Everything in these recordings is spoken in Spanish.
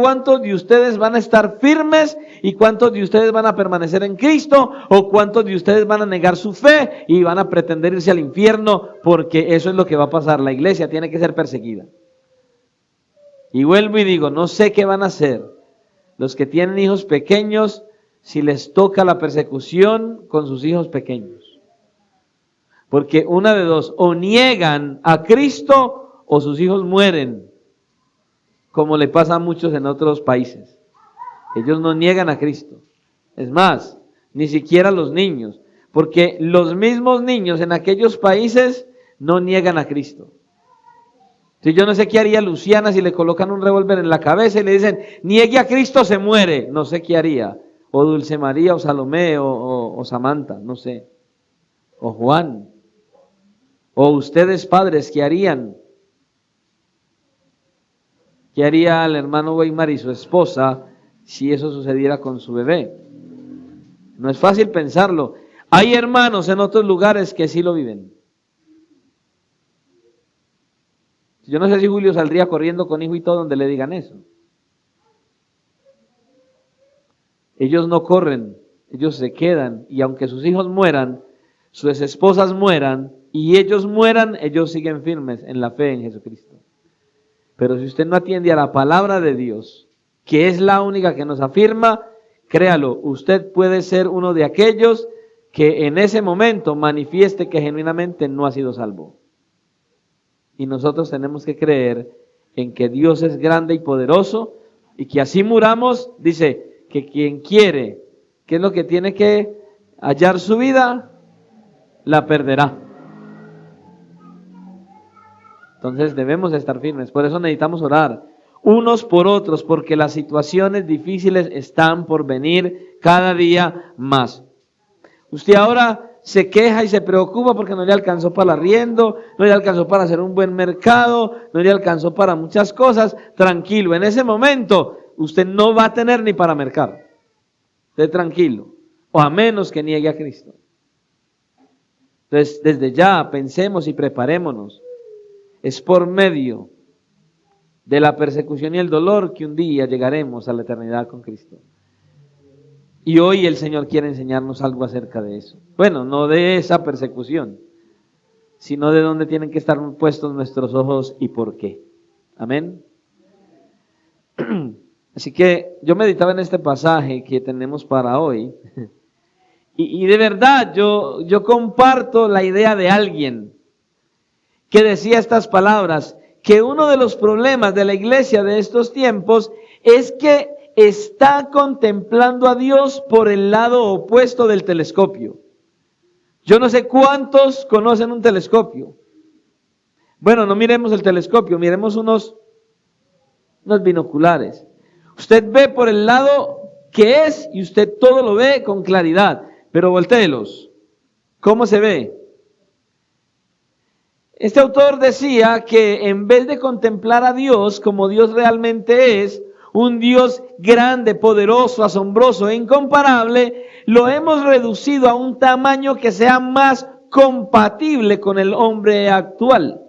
cuántos de ustedes van a estar firmes y cuántos de ustedes van a permanecer en Cristo, o cuántos de ustedes van a negar su fe y van a pretender irse al infierno, porque eso es lo que va a pasar. La iglesia tiene que ser perseguida. Y vuelvo y digo, no sé qué van a hacer los que tienen hijos pequeños si les toca la persecución con sus hijos pequeños. Porque una de dos, o niegan a Cristo o sus hijos mueren, como le pasa a muchos en otros países. Ellos no niegan a Cristo. Es más, ni siquiera los niños, porque los mismos niños en aquellos países no niegan a Cristo. Si yo no sé qué haría Luciana si le colocan un revólver en la cabeza y le dicen, niegue a Cristo, se muere. No sé qué haría. O Dulce María, o Salomé, o Samantha, no sé. O Juan. O ustedes padres, ¿qué harían? ¿Qué haría el hermano Weimar y su esposa si eso sucediera con su bebé? No es fácil pensarlo. Hay hermanos en otros lugares que sí lo viven. Yo no sé si Julio saldría corriendo con hijo y todo donde le digan eso. Ellos no corren, ellos se quedan, y aunque sus hijos mueran, sus esposas mueran y ellos mueran, ellos siguen firmes en la fe en Jesucristo. Pero si usted no atiende a la palabra de Dios, que es la única que nos afirma, créalo, usted puede ser uno de aquellos que en ese momento manifieste que genuinamente no ha sido salvo. Y nosotros tenemos que creer en que Dios es grande y poderoso, y que así muramos, dice, que quien quiere, ¿qué es lo que tiene que hallar su vida? La perderá. Entonces debemos estar firmes, por eso necesitamos orar unos por otros, porque las situaciones difíciles están por venir cada día más. Usted ahora se queja y se preocupa porque no le alcanzó para el arriendo, no le alcanzó para hacer un buen mercado, no le alcanzó para muchas cosas. Tranquilo, en ese momento usted no va a tener ni para mercar. Esté tranquilo, o a menos que niegue a Cristo. Entonces, desde ya pensemos y preparémonos. Es por medio de la persecución y el dolor que un día llegaremos a la eternidad con Cristo. Y hoy el Señor quiere enseñarnos algo acerca de eso. Bueno, no de esa persecución, sino de dónde tienen que estar puestos nuestros ojos y por qué. Amén. Así que yo meditaba en este pasaje que tenemos para hoy. Y de verdad yo comparto la idea de alguien que decía estas palabras, que uno de los problemas de la iglesia de estos tiempos es que está contemplando a Dios por el lado opuesto del telescopio. Yo no sé cuántos conocen un telescopio. Bueno, no miremos el telescopio, miremos unos binoculares. Usted ve por el lado que es y usted todo lo ve con claridad, pero voltéelos. ¿Cómo se ve? Este autor decía que en vez de contemplar a Dios como Dios realmente es, un Dios grande, poderoso, asombroso e incomparable, lo hemos reducido a un tamaño que sea más compatible con el hombre actual.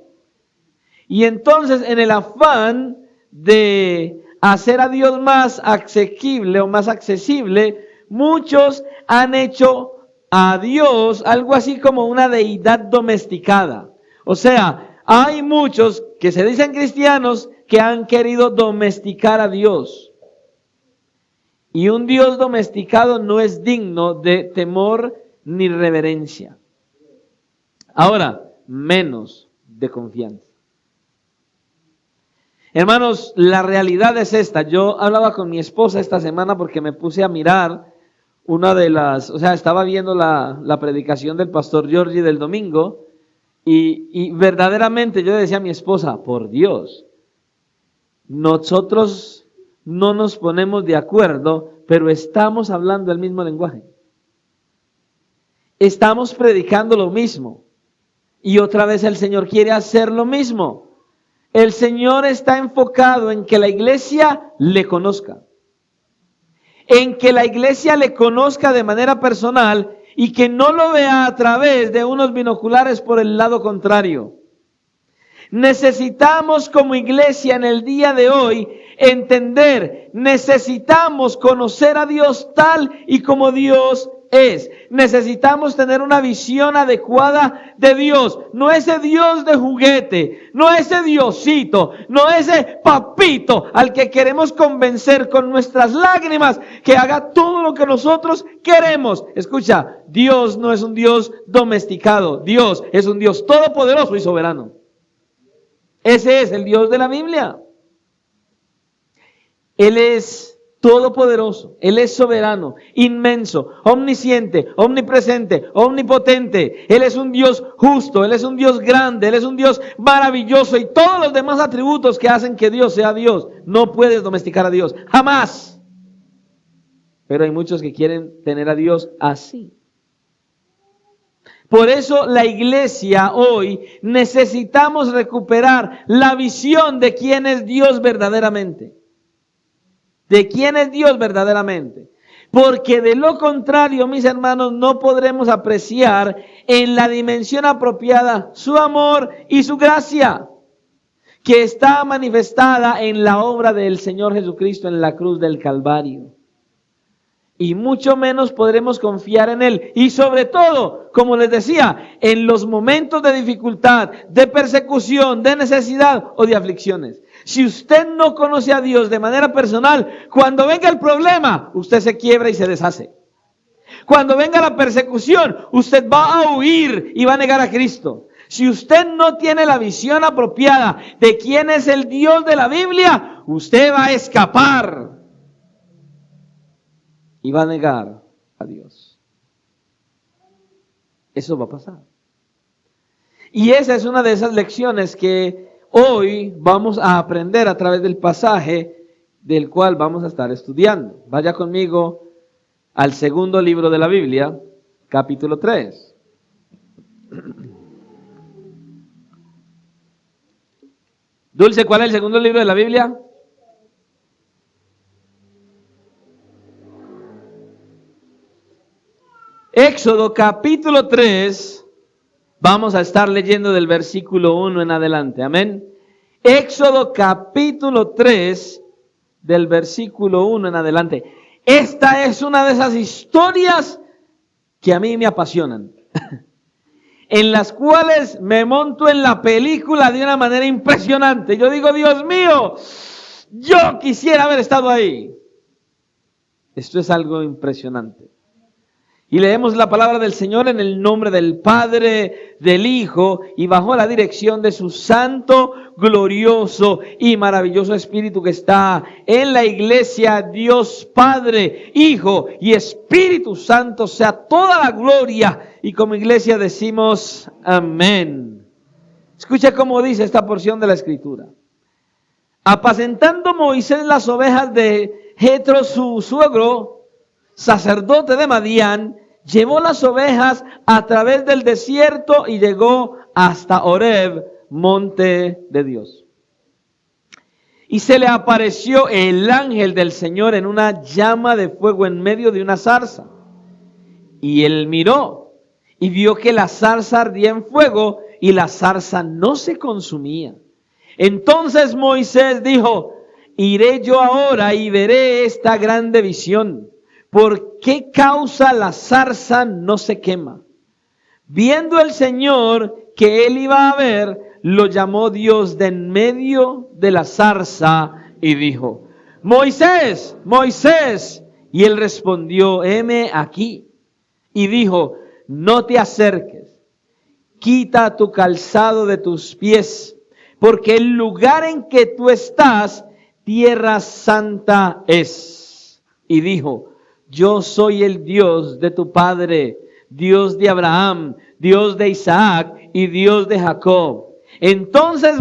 Y entonces, en el afán de hacer a Dios más asequible o más accesible, muchos han hecho a Dios algo así como una deidad domesticada. O sea, hay muchos que se dicen cristianos que han querido domesticar a Dios. Y un Dios domesticado no es digno de temor ni reverencia. Ahora, menos de confianza. Hermanos, la realidad es esta. Yo hablaba con mi esposa esta semana porque me puse a mirar estaba viendo la predicación del pastor Giorgi del domingo. Y verdaderamente yo decía a mi esposa, por Dios, nosotros no nos ponemos de acuerdo, pero estamos hablando el mismo lenguaje. Estamos predicando lo mismo. Y otra vez el Señor quiere hacer lo mismo. El Señor está enfocado en que la iglesia le conozca. En que la iglesia le conozca de manera personal y que no lo vea a través de unos binoculares por el lado contrario. Necesitamos como iglesia en el día de hoy entender, necesitamos conocer a Dios tal y como Dios es. Necesitamos tener una visión adecuada de Dios. No ese Dios de juguete, no ese Diosito, no ese papito al que queremos convencer con nuestras lágrimas que haga todo lo que nosotros queremos. Escucha, Dios no es un Dios domesticado. Dios es un Dios todopoderoso y soberano. Ese es el Dios de la Biblia. Él es todopoderoso, Él es soberano, inmenso, omnisciente, omnipresente, omnipotente. Él es un Dios justo, Él es un Dios grande, Él es un Dios maravilloso y todos los demás atributos que hacen que Dios sea Dios. No puedes domesticar a Dios, jamás. Pero hay muchos que quieren tener a Dios así. Por eso la iglesia hoy necesitamos recuperar la visión de quién es Dios verdaderamente. De quién es Dios verdaderamente. Porque de lo contrario, mis hermanos, no podremos apreciar en la dimensión apropiada su amor y su gracia, que está manifestada en la obra del Señor Jesucristo en la cruz del Calvario. Y mucho menos podremos confiar en Él. Y sobre todo, como les decía, en los momentos de dificultad, de persecución, de necesidad o de aflicciones. Si usted no conoce a Dios de manera personal, cuando venga el problema, usted se quiebra y se deshace. Cuando venga la persecución, usted va a huir y va a negar a Cristo. Si usted no tiene la visión apropiada de quién es el Dios de la Biblia, usted va a escapar y va a negar a Dios. Eso va a pasar. Y esa es una de esas lecciones que hoy vamos a aprender a través del pasaje del cual vamos a estar estudiando. Vaya conmigo al segundo libro de la Biblia, capítulo 3. Dulce, ¿cuál es el segundo libro de la Biblia? Éxodo capítulo 3, vamos a estar leyendo del versículo 1 en adelante, amén. Éxodo capítulo 3, del versículo 1 en adelante. Esta es una de esas historias que a mí me apasionan, en las cuales me monto en la película de una manera impresionante. Yo digo, Dios mío, yo quisiera haber estado ahí. Esto es algo impresionante. Y leemos la palabra del Señor en el nombre del Padre, del Hijo y bajo la dirección de su santo, glorioso y maravilloso Espíritu que está en la iglesia. Dios Padre, Hijo y Espíritu Santo sea toda la gloria. Y como iglesia decimos amén. Escucha cómo dice esta porción de la Escritura. Apacentando Moisés las ovejas de Jetro su suegro, sacerdote de Madián, llevó las ovejas a través del desierto y llegó hasta Horeb, monte de Dios. Y se le apareció el ángel del Señor en una llama de fuego en medio de una zarza. Y él miró y vio que la zarza ardía en fuego y la zarza no se consumía. Entonces Moisés dijo: iré yo ahora y veré esta grande visión. ¿Por qué causa la zarza no se quema? Viendo el Señor que él iba a ver, lo llamó Dios de en medio de la zarza y dijo: Moisés, Moisés. Y él respondió: heme aquí. Y dijo: no te acerques, quita tu calzado de tus pies, porque el lugar en que tú estás, tierra santa es. Y dijo: yo soy el Dios de tu padre, Dios de Abraham, Dios de Isaac y Dios de Jacob. Entonces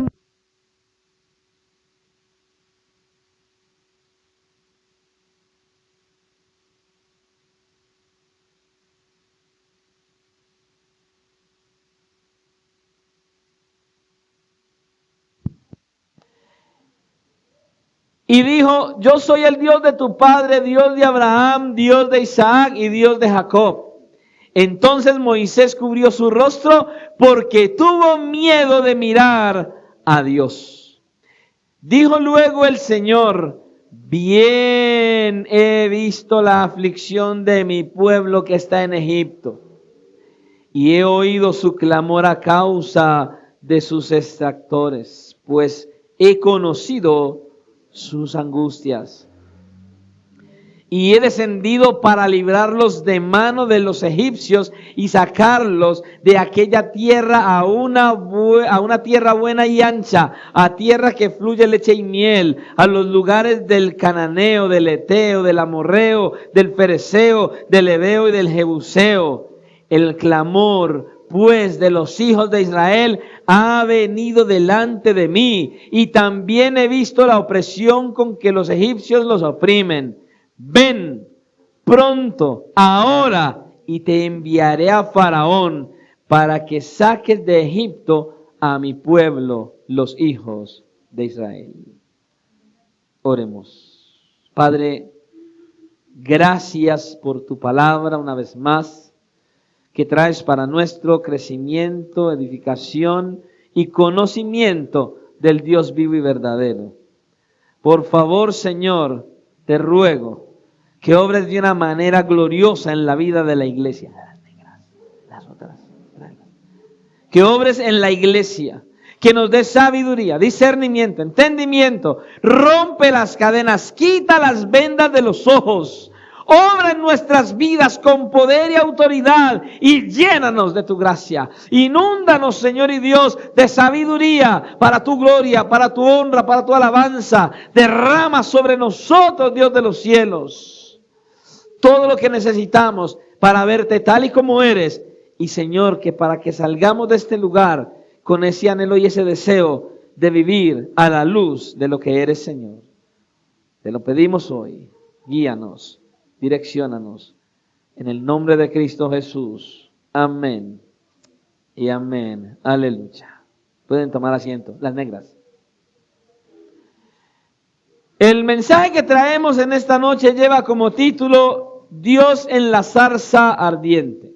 y dijo: yo soy el Dios de tu padre, Dios de Abraham, Dios de Isaac y Dios de Jacob. Entonces Moisés cubrió su rostro porque tuvo miedo de mirar a Dios. Dijo luego el Señor: bien he visto la aflicción de mi pueblo que está en Egipto, y he oído su clamor a causa de sus extractores, pues he conocido sus angustias. Y he descendido para librarlos de mano de los egipcios y sacarlos de aquella tierra a una tierra buena y ancha, a tierra que fluye leche y miel, a los lugares del cananeo, del eteo, del amorreo, del fereceo, del heveo y del jebuseo. El clamor, pues, de los hijos de Israel ha venido delante de mí, y también he visto la opresión con que los egipcios los oprimen. Ven pronto, ahora, y te enviaré a Faraón para que saques de Egipto a mi pueblo, los hijos de Israel. Oremos. Padre, gracias por tu palabra una vez más, que traes para nuestro crecimiento, edificación y conocimiento del Dios vivo y verdadero. Por favor, Señor, te ruego que obres de una manera gloriosa en la vida de la iglesia. Las otras. Que obres en la iglesia, que nos des sabiduría, discernimiento, entendimiento. Rompe las cadenas, quita las vendas de los ojos. Obra en nuestras vidas con poder y autoridad y llénanos de tu gracia. Inúndanos, Señor y Dios, de sabiduría para tu gloria, para tu honra, para tu alabanza. Derrama sobre nosotros, Dios de los cielos, todo lo que necesitamos para verte tal y como eres. Y, Señor, que para que salgamos de este lugar con ese anhelo y ese deseo de vivir a la luz de lo que eres, Señor. Te lo pedimos hoy. Guíanos. Direcciónanos en el nombre de Cristo Jesús. Amén y amén. Aleluya. Pueden tomar asiento. Las negras. El mensaje que traemos en esta noche lleva como título Dios en la zarza ardiente.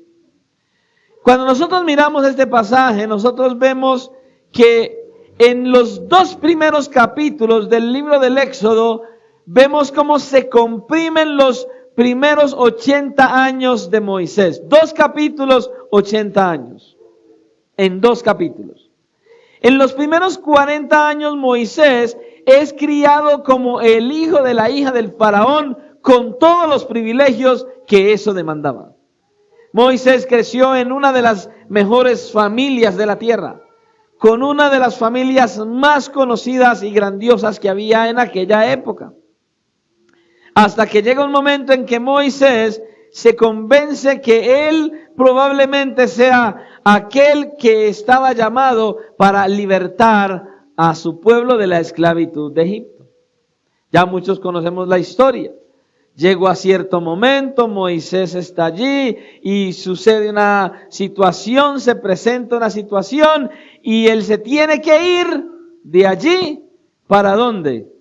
Cuando nosotros miramos este pasaje, nosotros vemos que en los 2 primeros capítulos del libro del Éxodo, vemos cómo se comprimen los primeros 80 años de Moisés. 2 capítulos, 80 años. En 2 capítulos. En los primeros 40 años Moisés es criado como el hijo de la hija del faraón, con todos los privilegios que eso demandaba. Moisés creció en una de las mejores familias de la tierra, con una de las familias más conocidas y grandiosas que había en aquella época. Hasta que llega un momento en que Moisés se convence que él probablemente sea aquel que estaba llamado para libertar a su pueblo de la esclavitud de Egipto. Ya muchos conocemos la historia. Llegó a cierto momento, Moisés está allí y sucede una situación, se presenta una situación y él se tiene que ir de allí. ¿Para dónde?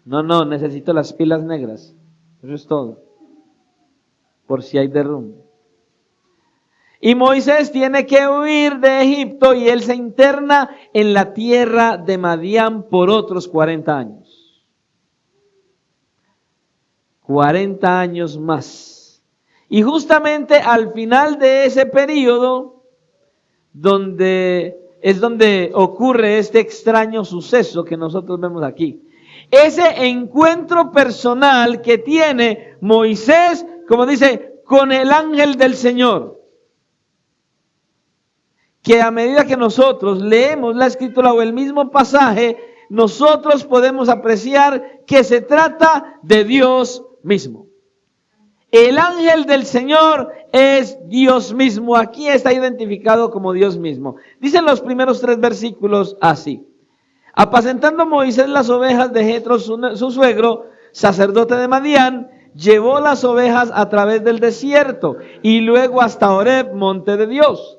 No, necesito las pilas negras. Eso es todo. Por si hay derrumbe. Y Moisés tiene que huir de Egipto y él se interna en la tierra de Madián por otros 40 años. 40 años más. Y justamente al final de ese periodo, es donde ocurre este extraño suceso que nosotros vemos aquí. Ese encuentro personal que tiene Moisés, como dice, con el ángel del Señor. Que a medida que nosotros leemos la escritura o el mismo pasaje, nosotros podemos apreciar que se trata de Dios mismo. El ángel del Señor es Dios mismo. Aquí está identificado como Dios mismo. Dicen los primeros 3 versículos así. Apacentando Moisés las ovejas de Jetro, su suegro, sacerdote de Madián, llevó las ovejas a través del desierto y luego hasta Horeb, monte de Dios.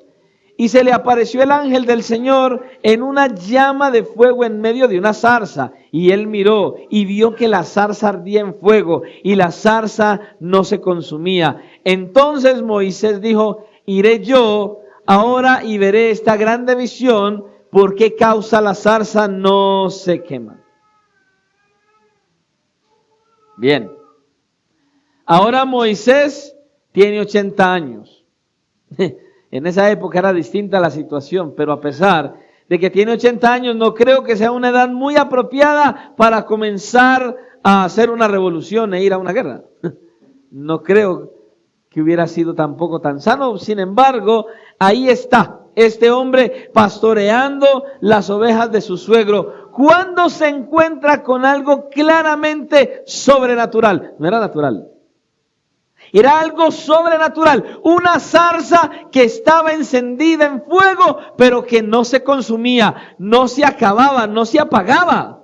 Y se le apareció el ángel del Señor en una llama de fuego en medio de una zarza. Y él miró y vio que la zarza ardía en fuego y la zarza no se consumía. Entonces Moisés dijo: iré yo ahora y veré esta grande visión, ¿por qué causa la zarza no se quema? Bien. Ahora Moisés tiene 80 años. En esa época era distinta la situación, pero a pesar de que tiene 80 años, no creo que sea una edad muy apropiada para comenzar a hacer una revolución e ir a una guerra. No creo que hubiera sido tampoco tan sano. Sin embargo, ahí está este hombre pastoreando las ovejas de su suegro, cuando se encuentra con algo claramente sobrenatural. No era natural. Era algo sobrenatural, una zarza que estaba encendida en fuego, pero que no se consumía, no se acababa, no se apagaba.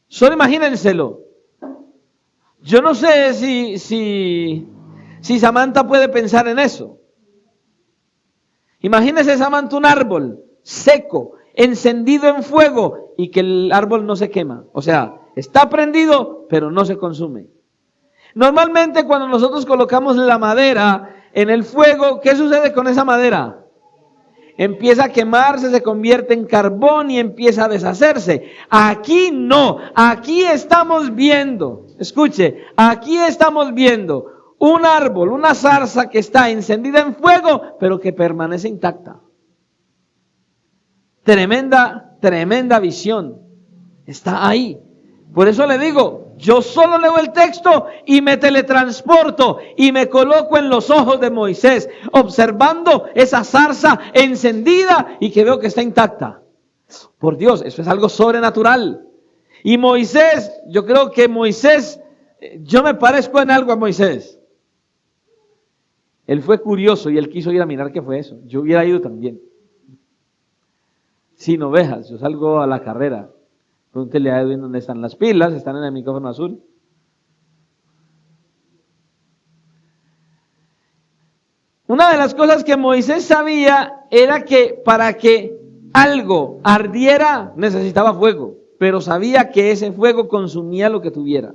Solo imagínenselo. Yo no sé si Samantha puede pensar en eso. Imagínese, Samantha, un árbol seco, encendido en fuego y que el árbol no se quema. O sea, está prendido, pero no se consume. Normalmente cuando nosotros colocamos la madera en el fuego, ¿qué sucede con esa madera? Empieza a quemarse, se convierte en carbón y empieza a deshacerse. Aquí no, aquí estamos viendo, escuche, aquí estamos viendo un árbol, una zarza que está encendida en fuego, pero que permanece intacta. Tremenda visión. Está ahí. Por eso le digo, yo solo leo el texto y me teletransporto y me coloco en los ojos de Moisés, observando esa zarza encendida y que veo que está intacta. Por Dios, eso es algo sobrenatural. Y Moisés, yo creo que Moisés, yo me parezco en algo a Moisés. Él fue curioso y él quiso ir a mirar qué fue eso. Yo hubiera ido también. Sin ovejas, yo salgo a la carrera. Pregúntele a Edwin dónde están las pilas, están en el micrófono azul. Una de las cosas que Moisés sabía era que para que algo ardiera necesitaba fuego, pero sabía que ese fuego consumía lo que tuviera.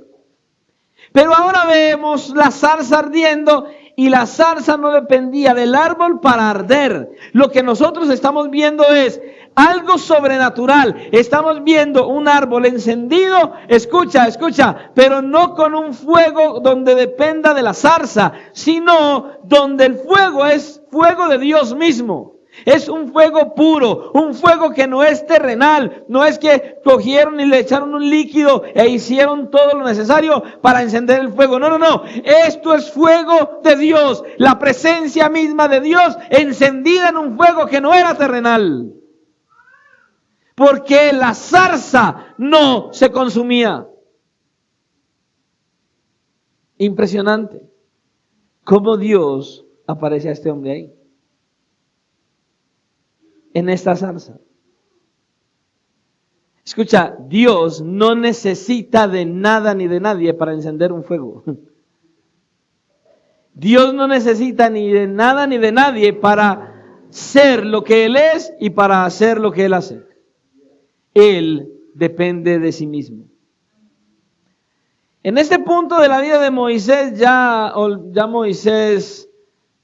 Pero ahora vemos la zarza ardiendo y la zarza no dependía del árbol para arder. Lo que nosotros estamos viendo es algo sobrenatural. Estamos viendo un árbol encendido, escucha, pero no con un fuego donde dependa de la zarza, sino donde el fuego es fuego de Dios mismo. Es un fuego puro, un fuego que no es terrenal, no es que cogieron y le echaron un líquido e hicieron todo lo necesario para encender el fuego. No. Esto es fuego de Dios, la presencia misma de Dios encendida en un fuego que no era terrenal. Porque la zarza no se consumía. Impresionante cómo Dios aparece a este hombre ahí, en esta zarza. Escucha, Dios no necesita de nada ni de nadie para encender un fuego. Dios no necesita ni de nada ni de nadie para ser lo que Él es y para hacer lo que Él hace. Él depende de sí mismo. En este punto de la vida de Moisés, ya Moisés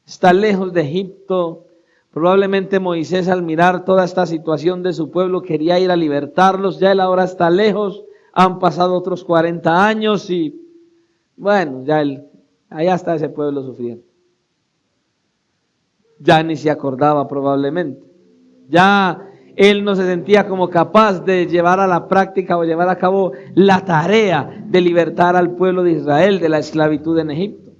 está lejos de Egipto. Probablemente Moisés, al mirar toda esta situación de su pueblo, quería ir a libertarlos. Ya él ahora está lejos. Han pasado otros 40 años y bueno, allá está ese pueblo sufriendo. Ya ni se acordaba probablemente. Ya él no se sentía como capaz de llevar a la práctica o llevar a cabo la tarea de libertar al pueblo de Israel de la esclavitud en Egipto.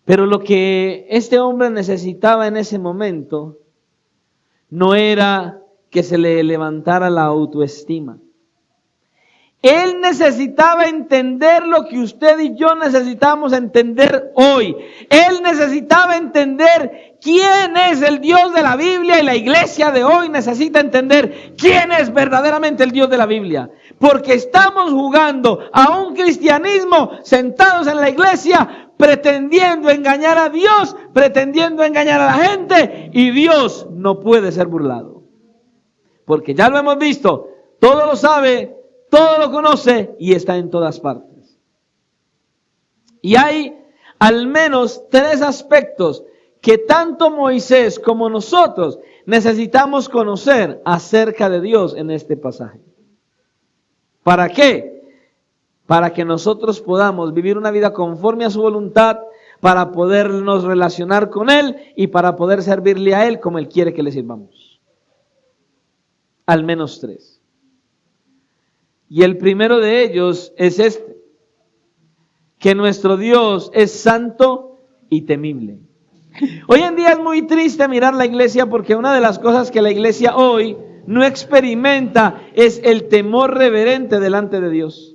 Pero lo que este hombre necesitaba en ese momento no era que se le levantara la autoestima. Él necesitaba entender lo que usted y yo necesitamos entender hoy. Él necesitaba entender quién es el Dios de la Biblia, y la iglesia de hoy necesita entender quién es verdaderamente el Dios de la Biblia. Porque estamos jugando a un cristianismo sentados en la iglesia, pretendiendo engañar a Dios, pretendiendo engañar a la gente, y Dios no puede ser burlado. Porque ya lo hemos visto, todo lo sabe, todo lo conoce y está en todas partes. Y hay al menos 3 aspectos que tanto Moisés como nosotros necesitamos conocer acerca de Dios en este pasaje. ¿Para qué? Para que nosotros podamos vivir una vida conforme a su voluntad, para podernos relacionar con Él y para poder servirle a Él como Él quiere que le sirvamos. Al menos 3. Y el primero de ellos es este: que nuestro Dios es santo y temible. Hoy en día es muy triste mirar la iglesia, porque una de las cosas que la iglesia hoy no experimenta es el temor reverente delante de Dios.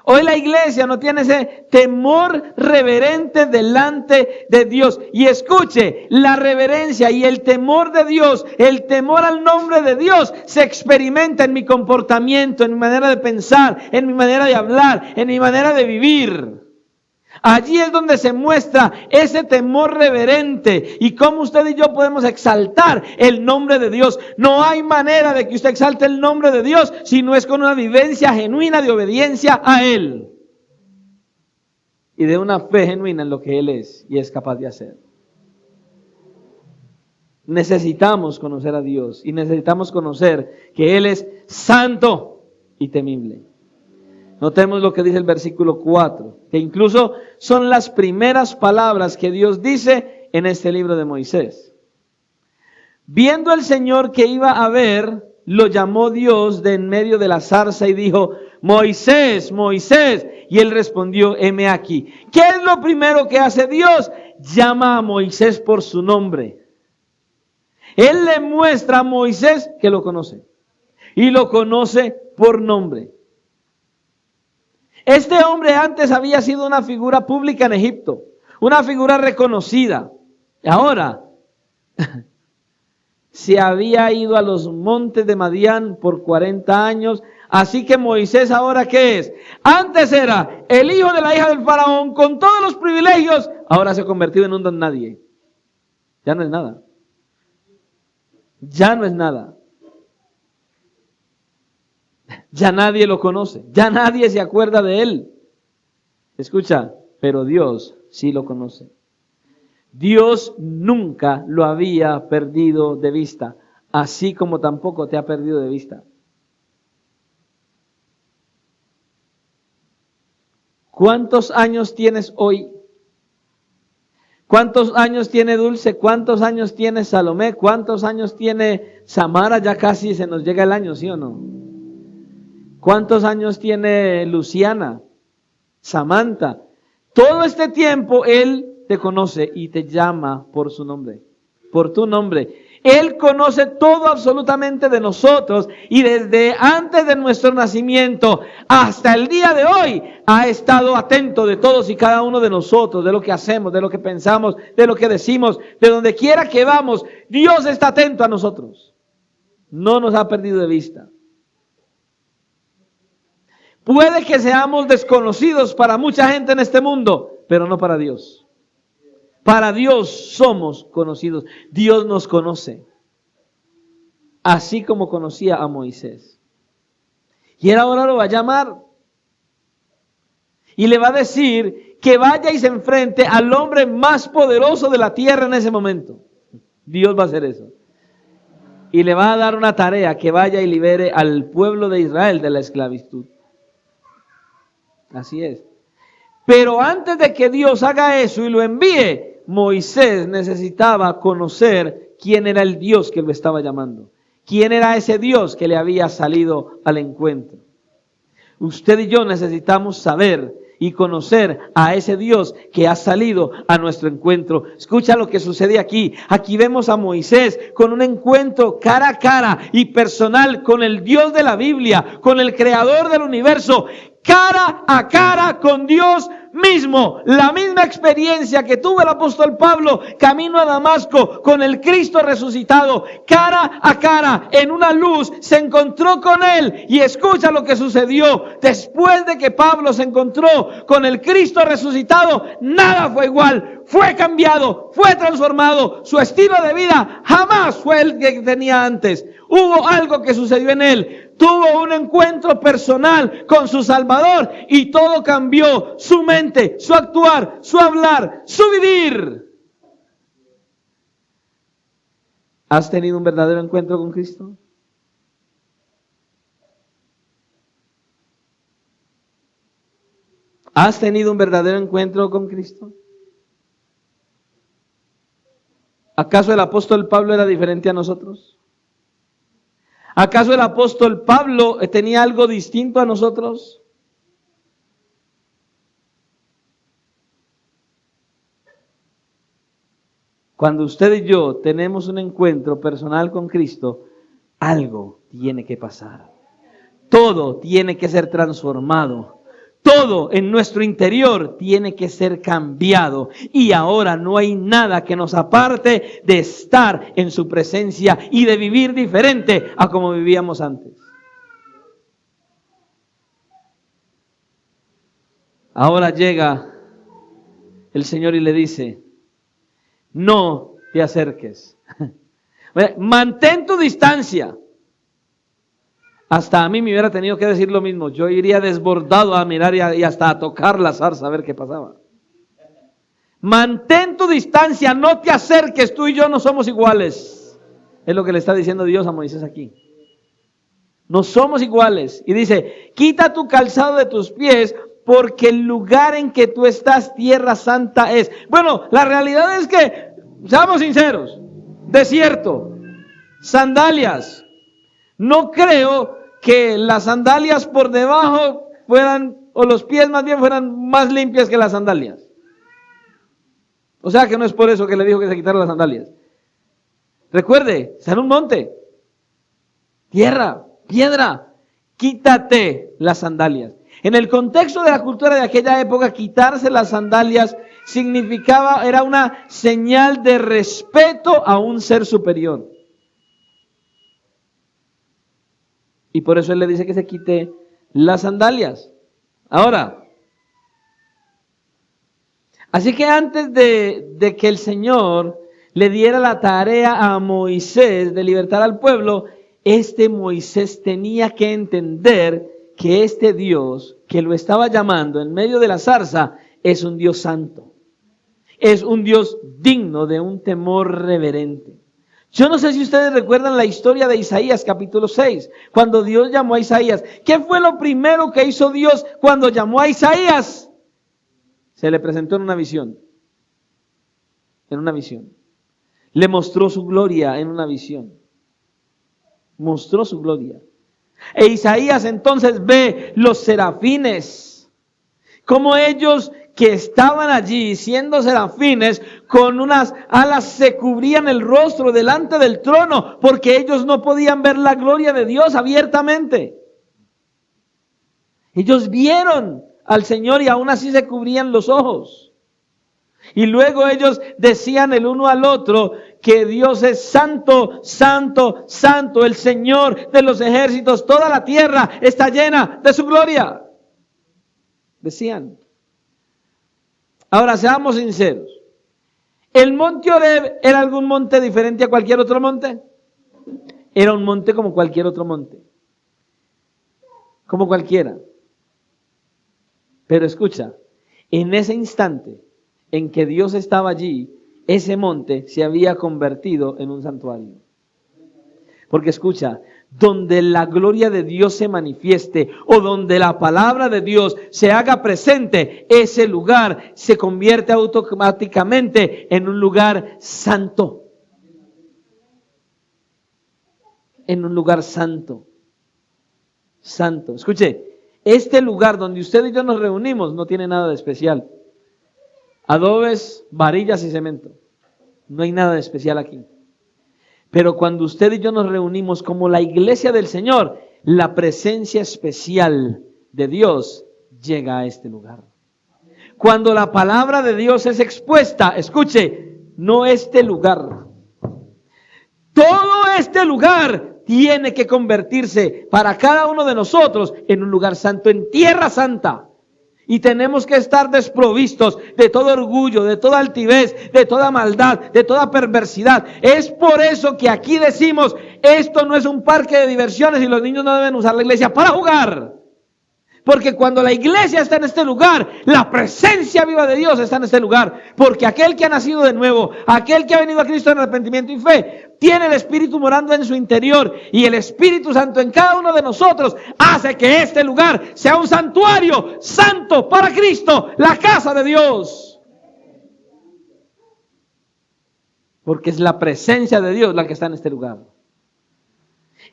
Hoy la iglesia no tiene ese temor reverente delante de Dios. Y escuche, la reverencia y el temor de Dios, el temor al nombre de Dios, se experimenta en mi comportamiento, en mi manera de pensar, en mi manera de hablar, en mi manera de vivir. Allí es donde se muestra ese temor reverente y cómo usted y yo podemos exaltar el nombre de Dios. No hay manera de que usted exalte el nombre de Dios si no es con una vivencia genuina de obediencia a Él y de una fe genuina en lo que Él es y es capaz de hacer. Necesitamos conocer a Dios y necesitamos conocer que Él es santo y temible. Notemos lo que dice el versículo 4, que incluso son las primeras palabras que Dios dice en este libro de Moisés. Viendo el Señor que iba a ver, lo llamó Dios de en medio de la zarza y dijo: Moisés, Moisés. Y él respondió: heme aquí. ¿Qué es lo primero que hace Dios? Llama a Moisés por su nombre. Él le muestra a Moisés que lo conoce y lo conoce por nombre. Este hombre antes había sido una figura pública en Egipto, una figura reconocida. Ahora se había ido a los montes de Madián por 40 años. Así que Moisés, ¿ahora qué es? Antes era el hijo de la hija del faraón con todos los privilegios. Ahora se ha convertido en un don nadie. Ya no es nada. Ya no es nada. Ya nadie lo conoce, ya nadie se acuerda de él. Escucha, pero Dios sí lo conoce. Dios nunca lo había perdido de vista, así como tampoco te ha perdido de vista. ¿Cuántos años tienes hoy? ¿Cuántos años tiene Dulce? ¿Cuántos años tiene Salomé? ¿Cuántos años tiene Samara? Ya casi se nos llega el año, ¿sí o no? ¿Cuántos años tiene Luciana, Samantha? Todo este tiempo Él te conoce y te llama por su nombre, por tu nombre. Él conoce todo absolutamente de nosotros y desde antes de nuestro nacimiento hasta el día de hoy ha estado atento de todos y cada uno de nosotros, de lo que hacemos, de lo que pensamos, de lo que decimos, de donde quiera que vamos. Dios está atento a nosotros. No nos ha perdido de vista. Puede que seamos desconocidos para mucha gente en este mundo, pero no para Dios. Para Dios somos conocidos. Dios nos conoce. Así como conocía a Moisés. Y Él ahora lo va a llamar. Y le va a decir que vaya y se enfrente al hombre más poderoso de la tierra en ese momento. Dios va a hacer eso. Y le va a dar una tarea, que vaya y libere al pueblo de Israel de la esclavitud. Así es. Pero antes de que Dios haga eso y lo envíe, Moisés necesitaba conocer quién era el Dios que lo estaba llamando. ¿Quién era ese Dios que le había salido al encuentro? Usted y yo necesitamos saber y conocer a ese Dios que ha salido a nuestro encuentro. Escucha lo que sucede aquí. Aquí vemos a Moisés con un encuentro cara a cara y personal con el Dios de la Biblia, con el creador del universo. Cara a cara con Dios mismo. La misma experiencia que tuvo el apóstol Pablo camino a Damasco con el Cristo resucitado. Cara a cara, en una luz, se encontró con Él. Y escucha lo que sucedió. Después de que Pablo se encontró con el Cristo resucitado, nada fue igual. Fue cambiado, fue transformado. Su estilo de vida jamás fue el que tenía antes. Hubo algo que sucedió en él. Tuvo un encuentro personal con su Salvador y todo cambió. Su mente, su actuar, su hablar, su vivir. ¿Has tenido un verdadero encuentro con Cristo? ¿Has tenido un verdadero encuentro con Cristo? ¿Acaso el apóstol Pablo era diferente a nosotros? ¿Acaso el apóstol Pablo tenía algo distinto a nosotros? Cuando usted y yo tenemos un encuentro personal con Cristo, algo tiene que pasar. Todo tiene que ser transformado. Todo en nuestro interior tiene que ser cambiado. Y ahora no hay nada que nos aparte de estar en su presencia y de vivir diferente a como vivíamos antes. Ahora llega el Señor y le dice: no te acerques. Mantén tu distancia. Hasta a mí me hubiera tenido que decir lo mismo. Yo iría desbordado a mirar y hasta a tocar la zarza a ver qué pasaba. Mantén tu distancia, no te acerques, tú y yo no somos iguales. Es lo que le está diciendo Dios a Moisés aquí. No somos iguales. Y dice: quita tu calzado de tus pies, porque el lugar en que tú estás, tierra santa es. Bueno, la realidad es que, seamos sinceros, desierto, sandalias. No creo que las sandalias por debajo fueran, o los pies más bien fueran más limpias que las sandalias. O sea que no es por eso que le dijo que se quitara las sandalias. Recuerde, está en un monte, tierra, piedra, quítate las sandalias. En el contexto de la cultura de aquella época, quitarse las sandalias significaba, era una señal de respeto a un ser superior. Y por eso él le dice que se quite las sandalias. Ahora, así que antes de que el Señor le diera la tarea a Moisés de libertar al pueblo, Moisés tenía que entender que este Dios que lo estaba llamando en medio de la zarza es un Dios santo. Es un Dios digno de un temor reverente. Yo no sé si ustedes recuerdan la historia de Isaías capítulo 6, cuando Dios llamó a Isaías. ¿Qué fue lo primero que hizo Dios cuando llamó a Isaías? Se le presentó en una visión. En una visión. Le mostró su gloria en una visión. Mostró su gloria. E Isaías entonces ve los serafines, como ellos que estaban allí siendo serafines, con unas alas se cubrían el rostro delante del trono, porque ellos no podían ver la gloria de Dios abiertamente. Ellos vieron al Señor y aún así se cubrían los ojos. Y luego ellos decían el uno al otro que Dios es santo, santo, santo, el Señor de los ejércitos, toda la tierra está llena de su gloria. Decían. Ahora, seamos sinceros. ¿El monte Horeb era algún monte diferente a cualquier otro monte? Era un monte como cualquier otro monte. Como cualquiera. Pero escucha, en ese instante en que Dios estaba allí, ese monte se había convertido en un santuario. Porque escucha, donde la gloria de Dios se manifieste o donde la palabra de Dios se haga presente, ese lugar se convierte automáticamente en un lugar santo. En un lugar santo. Santo. Escuche, este lugar donde usted y yo nos reunimos no tiene nada de especial. Adobes, varillas y cemento. No hay nada de especial aquí. Pero cuando usted y yo nos reunimos como la iglesia del Señor, la presencia especial de Dios llega a este lugar. Cuando la palabra de Dios es expuesta, escuche, no este lugar. Todo este lugar tiene que convertirse para cada uno de nosotros en un lugar santo, en tierra santa. Y tenemos que estar desprovistos de todo orgullo, de toda altivez, de toda maldad, de toda perversidad. Es por eso que aquí decimos, Esto no es un parque de diversiones y los niños no deben usar la iglesia para jugar. Porque cuando la iglesia está en este lugar, la presencia viva de Dios está en este lugar. Porque aquel que ha nacido de nuevo, aquel que ha venido a Cristo en arrepentimiento y fe, tiene el Espíritu morando en su interior. Y el Espíritu Santo en cada uno de nosotros hace que este lugar sea un santuario santo para Cristo, la casa de Dios. Porque es la presencia de Dios la que está en este lugar.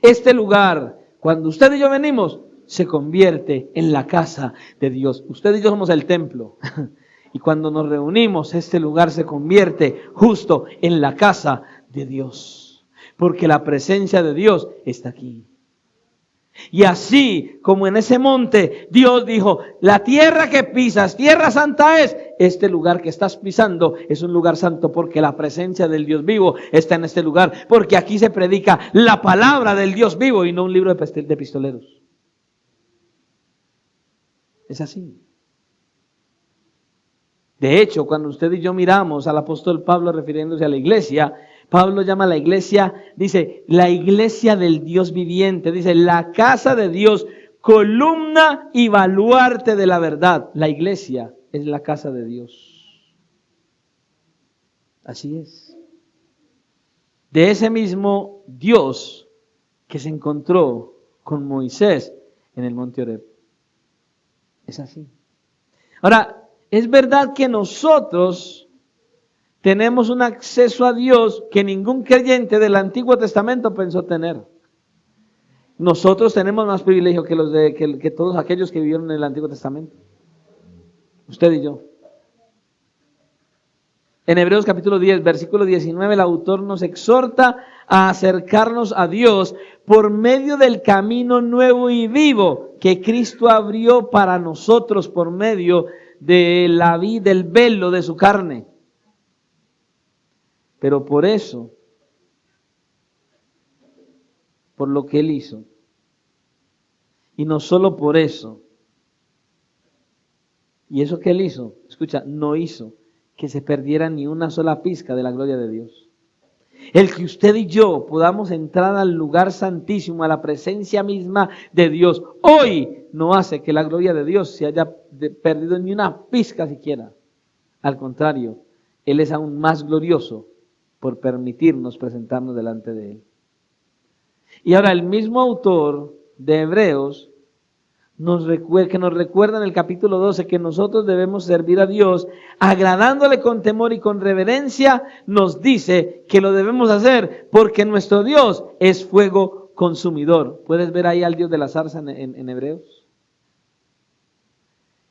Este lugar, cuando usted y yo venimos, se convierte en la casa de Dios. Usted y yo somos el templo. Y cuando nos reunimos, este lugar se convierte justo en la casa de Dios. Porque la presencia de Dios está aquí. Y así como en ese monte Dios dijo, la tierra que pisas, tierra santa es. Este lugar que estás pisando es un lugar santo porque la presencia del Dios vivo está en este lugar. Porque aquí se predica la palabra del Dios vivo y no un libro de pistoleros. Es así. De hecho, cuando usted y yo miramos al apóstol Pablo refiriéndose a la iglesia, Pablo llama a la iglesia, dice, la iglesia del Dios viviente, dice, la casa de Dios, columna y baluarte de la verdad. La iglesia es la casa de Dios. Así es. De ese mismo Dios que se encontró con Moisés en el monte Horeb. Es así. Ahora, es verdad que nosotros tenemos un acceso a Dios que ningún creyente del Antiguo Testamento pensó tener. Nosotros tenemos más privilegio que todos aquellos que vivieron en el Antiguo Testamento. Usted y yo. En Hebreos capítulo 10, versículo 19, el autor nos exhorta a acercarnos a Dios por medio del camino nuevo y vivo que Cristo abrió para nosotros por medio de del velo de su carne. Pero por eso, por lo que Él hizo, y no solo por eso, y eso que Él hizo, escucha, no hizo que se perdiera ni una sola pizca de la gloria de Dios. El que usted y yo podamos entrar al lugar santísimo, a la presencia misma de Dios, hoy no hace que la gloria de Dios se haya perdido ni una pizca siquiera. Al contrario, Él es aún más glorioso por permitirnos presentarnos delante de Él. Y ahora el mismo autor de Hebreos que nos recuerda en el capítulo 12 que nosotros debemos servir a Dios agradándole con temor y con reverencia, nos dice que lo debemos hacer porque nuestro Dios es fuego consumidor. ¿Puedes ver ahí al Dios de la zarza en Hebreos?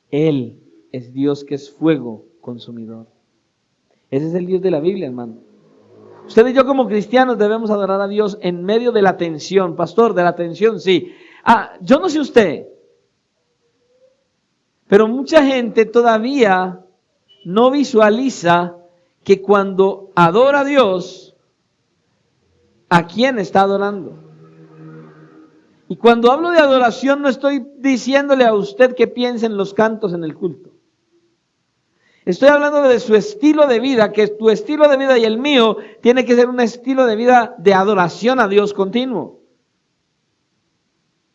Él es Dios que es fuego consumidor. Ese es el Dios de la Biblia, hermano. Usted y yo como cristianos debemos adorar a Dios en medio de la tensión. Pastor, de la tensión, sí. Yo no sé usted, pero mucha gente todavía no visualiza que cuando adora a Dios, ¿a quién está adorando? Y cuando hablo de adoración no estoy diciéndole a usted que piense en los cantos en el culto. Estoy hablando de su estilo de vida, que tu estilo de vida y el mío tiene que ser un estilo de vida de adoración a Dios continuo.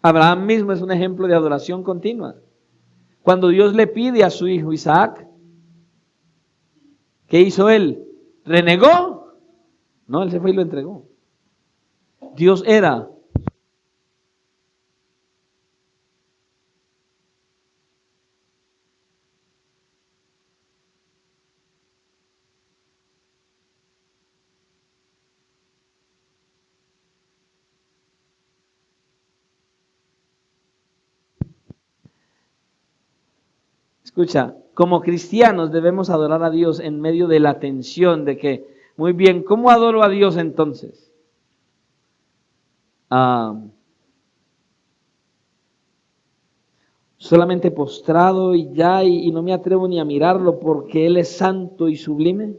Abraham mismo es un ejemplo de adoración continua. Cuando Dios le pide a su hijo Isaac, ¿qué hizo él? ¿Renegó? No, él se fue y lo entregó. Dios era. Escucha, como cristianos debemos adorar a Dios en medio de la tensión de que, muy bien, ¿cómo adoro a Dios entonces? Solamente postrado y ya, y no me atrevo ni a mirarlo porque Él es santo y sublime.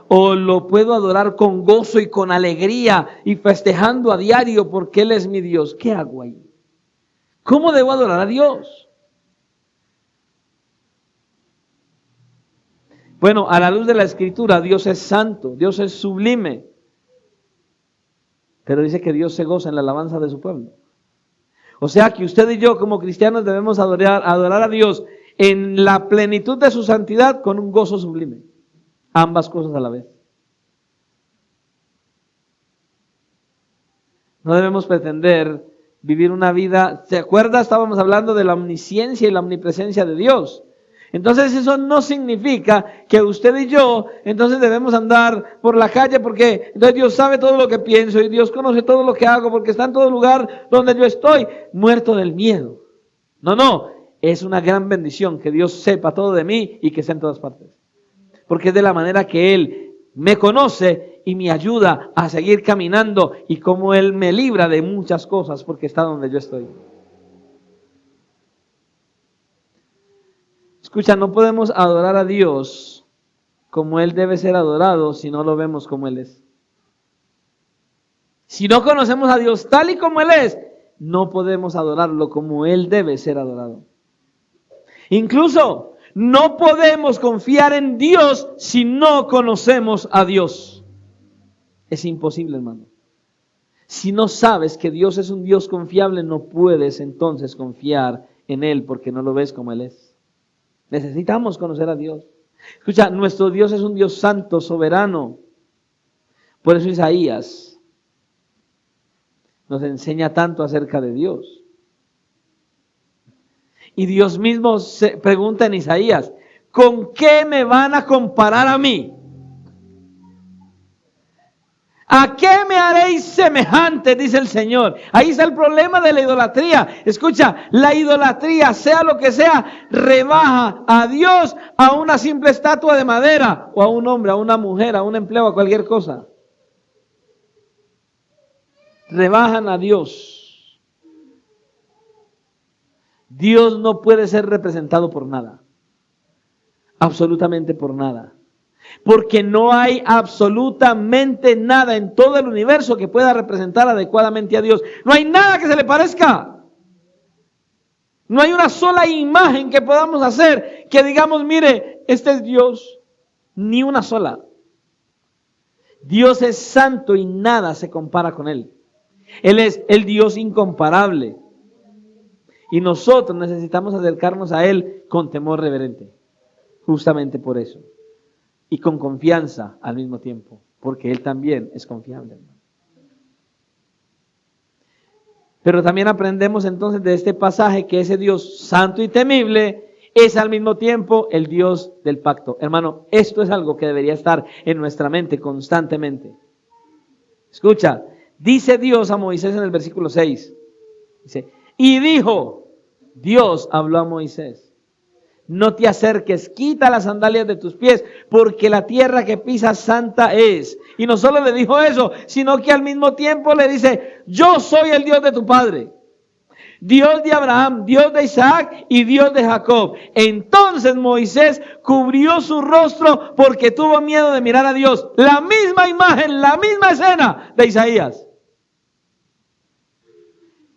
O lo puedo adorar con gozo y con alegría y festejando a diario porque Él es mi Dios. ¿Qué hago ahí? ¿Cómo debo adorar a Dios? Bueno, a la luz de la Escritura, Dios es santo, Dios es sublime. pero dice que Dios se goza en la alabanza de su pueblo. O sea que usted y yo como cristianos debemos adorar a Dios en la plenitud de su santidad con un gozo sublime. Ambas cosas a la vez. No debemos pretender vivir una vida. ¿Se acuerda? Estábamos hablando de la omnisciencia y la omnipresencia de Dios. Entonces eso no significa que usted y yo entonces debemos andar por la calle porque entonces Dios sabe todo lo que pienso y Dios conoce todo lo que hago porque está en todo lugar donde yo estoy, muerto del miedo. No, es una gran bendición que Dios sepa todo de mí y que esté en todas partes. Porque es de la manera que Él me conoce y me ayuda a seguir caminando y como Él me libra de muchas cosas porque está donde yo estoy. Escucha, no podemos adorar a Dios como Él debe ser adorado si no lo vemos como Él es. Si no conocemos a Dios tal y como Él es, no podemos adorarlo como Él debe ser adorado. Incluso no podemos confiar en Dios si no conocemos a Dios. Es imposible, hermano. Si no sabes que Dios es un Dios confiable, no puedes entonces confiar en Él porque no lo ves como Él es. Necesitamos conocer a Dios. Escucha, nuestro Dios es un Dios santo, soberano. Por eso Isaías nos enseña tanto acerca de Dios. Y Dios mismo se pregunta en Isaías, ¿con qué me van a comparar a mí? ¿A qué me haréis semejante? Dice el Señor. Ahí está el problema de la idolatría. Escucha, la idolatría, sea lo que sea, rebaja a Dios a una simple estatua de madera, o a un hombre, a una mujer, a un empleo, a cualquier cosa. Rebajan a Dios. Dios no puede ser representado por nada. Absolutamente por nada. Porque no hay absolutamente nada en todo el universo que pueda representar adecuadamente a Dios. No hay nada que se le parezca. No hay una sola imagen que podamos hacer que digamos, mire, este es Dios. Ni una sola. Dios es santo y nada se compara con Él. Él es el Dios incomparable. Y nosotros necesitamos acercarnos a Él con temor reverente. Justamente por eso. Y con confianza al mismo tiempo, porque Él también es confiable. Pero también aprendemos entonces de este pasaje que ese Dios santo y temible es al mismo tiempo el Dios del pacto. Hermano, esto es algo que debería estar en nuestra mente constantemente. Escucha, dice Dios a Moisés en el versículo 6. Dice, y dijo, Dios habló a Moisés. No te acerques, quita las sandalias de tus pies, porque la tierra que pisas santa es. Y no solo le dijo eso, sino que al mismo tiempo le dice, yo soy el Dios de tu padre, Dios de Abraham, Dios de Isaac y Dios de Jacob. Entonces Moisés cubrió su rostro porque tuvo miedo de mirar a Dios. La misma imagen, la misma escena de Isaías.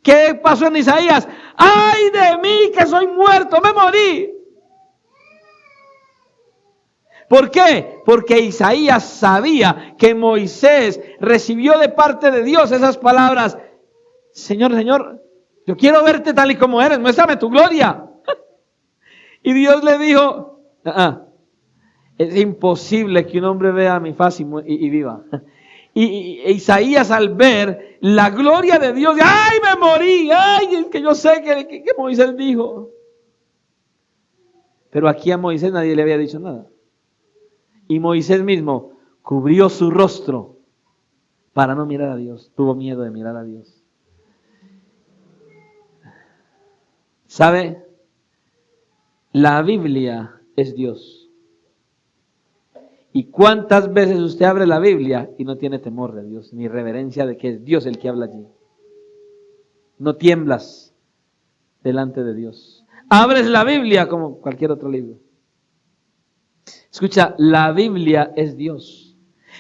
¿Qué pasó en Isaías? ¡Ay de mí que soy muerto, me morí! ¿Por qué? Porque Isaías sabía que Moisés recibió de parte de Dios esas palabras. Señor, Señor, yo quiero verte tal y como eres, muéstrame tu gloria. Y Dios le dijo, es imposible que un hombre vea mi faz y viva. Y Isaías al ver la gloria de Dios, ¡ay, me morí! ¡Ay, es que yo sé que Moisés dijo! Pero aquí a Moisés nadie le había dicho nada. Y Moisés mismo cubrió su rostro para no mirar a Dios. Tuvo miedo de mirar a Dios. ¿Sabe? La Biblia es Dios. ¿Y cuántas veces usted abre la Biblia y no tiene temor de Dios, ni reverencia de que es Dios el que habla allí? No tiemblas delante de Dios. Abres la Biblia como cualquier otro libro. Escucha, la Biblia es Dios,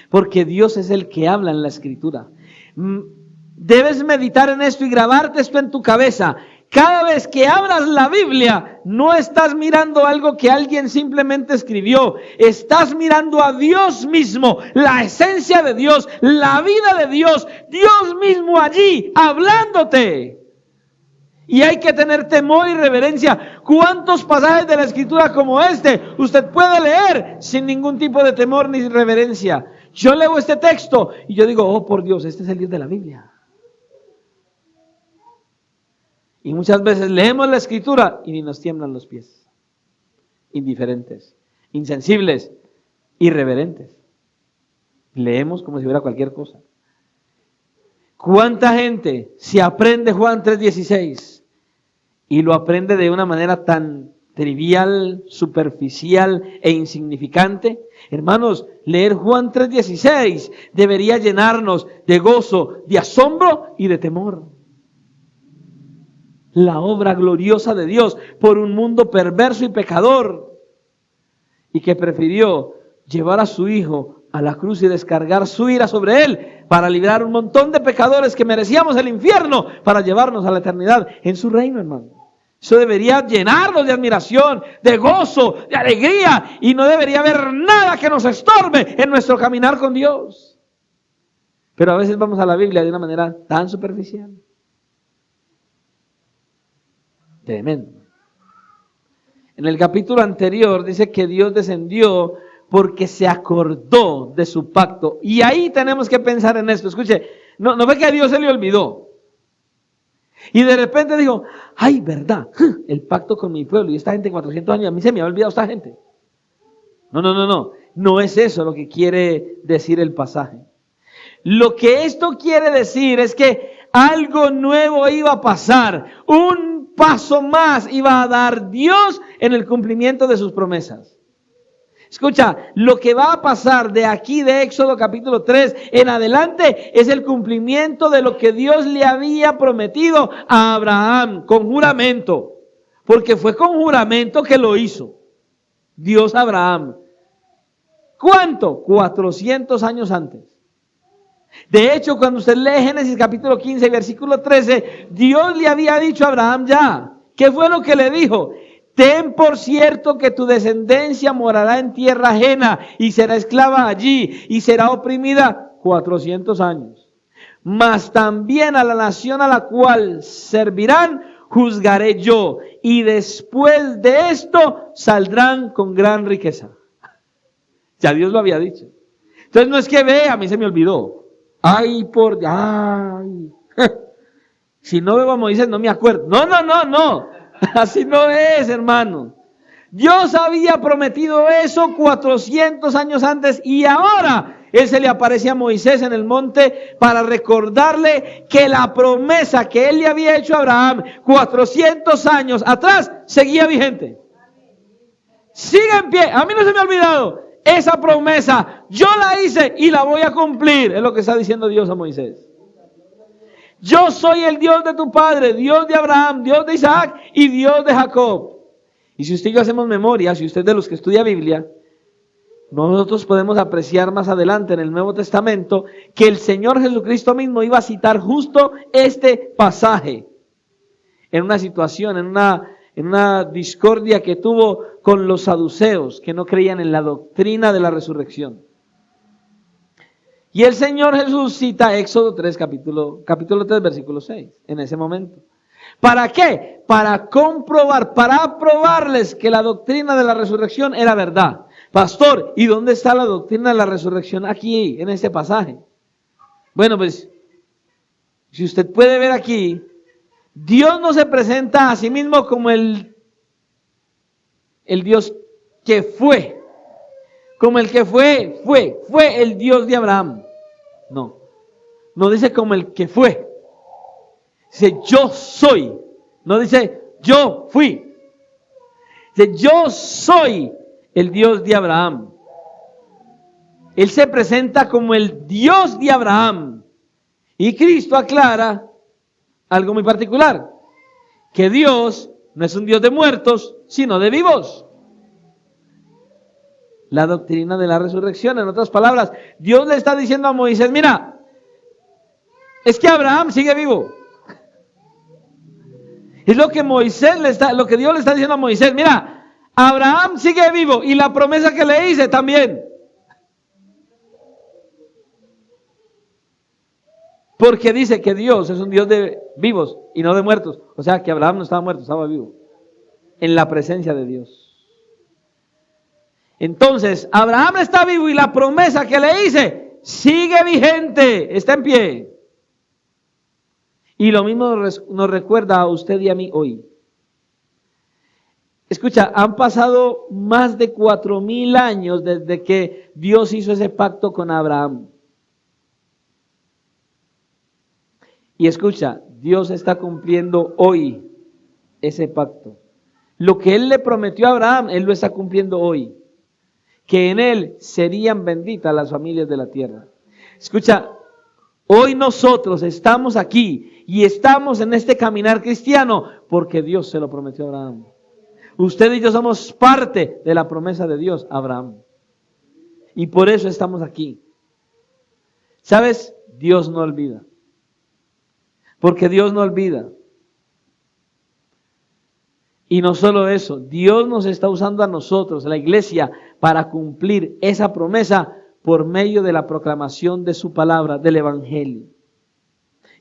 porque Dios es el que habla en la Escritura. Debes meditar en esto y grabarte esto en tu cabeza, Cada vez que abras la Biblia, no estás mirando algo que alguien simplemente escribió. Estás mirando a Dios mismo, la esencia de Dios, la vida de Dios, Dios mismo allí, hablándote. Y hay que tener temor y reverencia. ¿Cuántos pasajes de la Escritura como este usted puede leer sin ningún tipo de temor ni reverencia? Yo leo este texto y yo digo, oh por Dios, este es el Dios de la Biblia. Y muchas veces leemos la Escritura y ni nos tiemblan los pies. Indiferentes, insensibles, irreverentes. Leemos como si fuera cualquier cosa. ¿Cuánta gente se aprende Juan 3:16 y lo aprende de una manera tan trivial, superficial e insignificante? Hermanos, leer Juan 3:16 debería llenarnos de gozo, de asombro y de temor. La obra gloriosa de Dios por un mundo perverso y pecador, y que prefirió llevar a su Hijo a la cruz y descargar su ira sobre Él para librar un montón de pecadores que merecíamos el infierno para llevarnos a la eternidad en su reino, hermano. Eso debería llenarnos de admiración, de gozo, de alegría, y no debería haber nada que nos estorbe en nuestro caminar con Dios. Pero a veces vamos a la Biblia de una manera tan superficial. Tremendo. En el capítulo anterior dice que Dios descendió porque se acordó de su pacto. Y ahí tenemos que pensar en esto. Escuche, no ve que a Dios se le olvidó. Y de repente dijo, ay, verdad, el pacto con mi pueblo y esta gente en 400 años, a mí se me ha olvidado esta gente. No es eso lo que quiere decir el pasaje. Lo que esto quiere decir es que algo nuevo iba a pasar, un paso más iba a dar Dios en el cumplimiento de sus promesas. Escucha, lo que va a pasar de aquí de Éxodo capítulo 3 en adelante es el cumplimiento de lo que Dios le había prometido a Abraham con juramento, porque fue con juramento que lo hizo Dios a Abraham. ¿Cuánto? 400 años antes. De hecho, cuando usted lee Génesis capítulo 15, versículo 13, Dios le había dicho a Abraham ya. ¿Qué fue lo que le dijo? Ten por cierto que tu descendencia morará en tierra ajena y será esclava allí y será oprimida 400 años. Mas también a la nación a la cual servirán juzgaré yo, y después de esto saldrán con gran riqueza. Ya Dios lo había dicho. Entonces no es que a mí se me olvidó. Ay. Si no veo a Moisés no me acuerdo. No. Así no es, hermano. Dios había prometido eso 400 años antes y ahora Él se le aparece a Moisés en el monte para recordarle que la promesa que Él le había hecho a Abraham 400 años atrás seguía vigente. Sigue en pie. A mí no se me ha olvidado. Esa promesa yo la hice y la voy a cumplir. Es lo que está diciendo Dios a Moisés. Yo soy el Dios de tu padre, Dios de Abraham, Dios de Isaac y Dios de Jacob. Y si usted y yo hacemos memoria, si usted es de los que estudia Biblia, nosotros podemos apreciar más adelante en el Nuevo Testamento que el Señor Jesucristo mismo iba a citar justo este pasaje en una situación, en una discordia que tuvo con los saduceos que no creían en la doctrina de la resurrección. Y el Señor Jesús cita Éxodo 3, capítulo 3, versículo 6, en ese momento. ¿Para qué? Para comprobar, para probarles que la doctrina de la resurrección era verdad. Pastor, ¿y dónde está la doctrina de la resurrección aquí, en este pasaje? Bueno, pues, si usted puede ver aquí, Dios no se presenta a sí mismo como el Dios que fue. Como el que fue el Dios de Abraham. No dice como el que fue. Dice yo soy. No dice yo fui. Dice yo soy el Dios de Abraham. Él se presenta como el Dios de Abraham. Y Cristo aclara algo muy particular. Que Dios no es un Dios de muertos, sino de vivos. La doctrina de la resurrección, en otras palabras, Dios le está diciendo a Moisés, mira, es que Abraham sigue vivo. Es lo que lo que Dios le está diciendo a Moisés. Mira, Abraham sigue vivo y la promesa que le hice también. Porque dice que Dios es un Dios de vivos y no de muertos. O sea que Abraham no estaba muerto, estaba vivo. En la presencia de Dios. Entonces, Abraham está vivo y la promesa que le hice sigue vigente, está en pie. Y lo mismo nos recuerda a usted y a mí hoy. Escucha, han pasado más de 4,000 años desde que Dios hizo ese pacto con Abraham. Y escucha, Dios está cumpliendo hoy ese pacto. Lo que Él le prometió a Abraham, Él lo está cumpliendo hoy. Que en Él serían benditas las familias de la tierra. Escucha, hoy nosotros estamos aquí y estamos en este caminar cristiano porque Dios se lo prometió a Abraham. Usted y yo somos parte de la promesa de Dios a Abraham. Y por eso estamos aquí. ¿Sabes? Dios no olvida. Porque Dios no olvida. Y no solo eso, Dios nos está usando a nosotros, la iglesia, para cumplir esa promesa por medio de la proclamación de su palabra, del evangelio.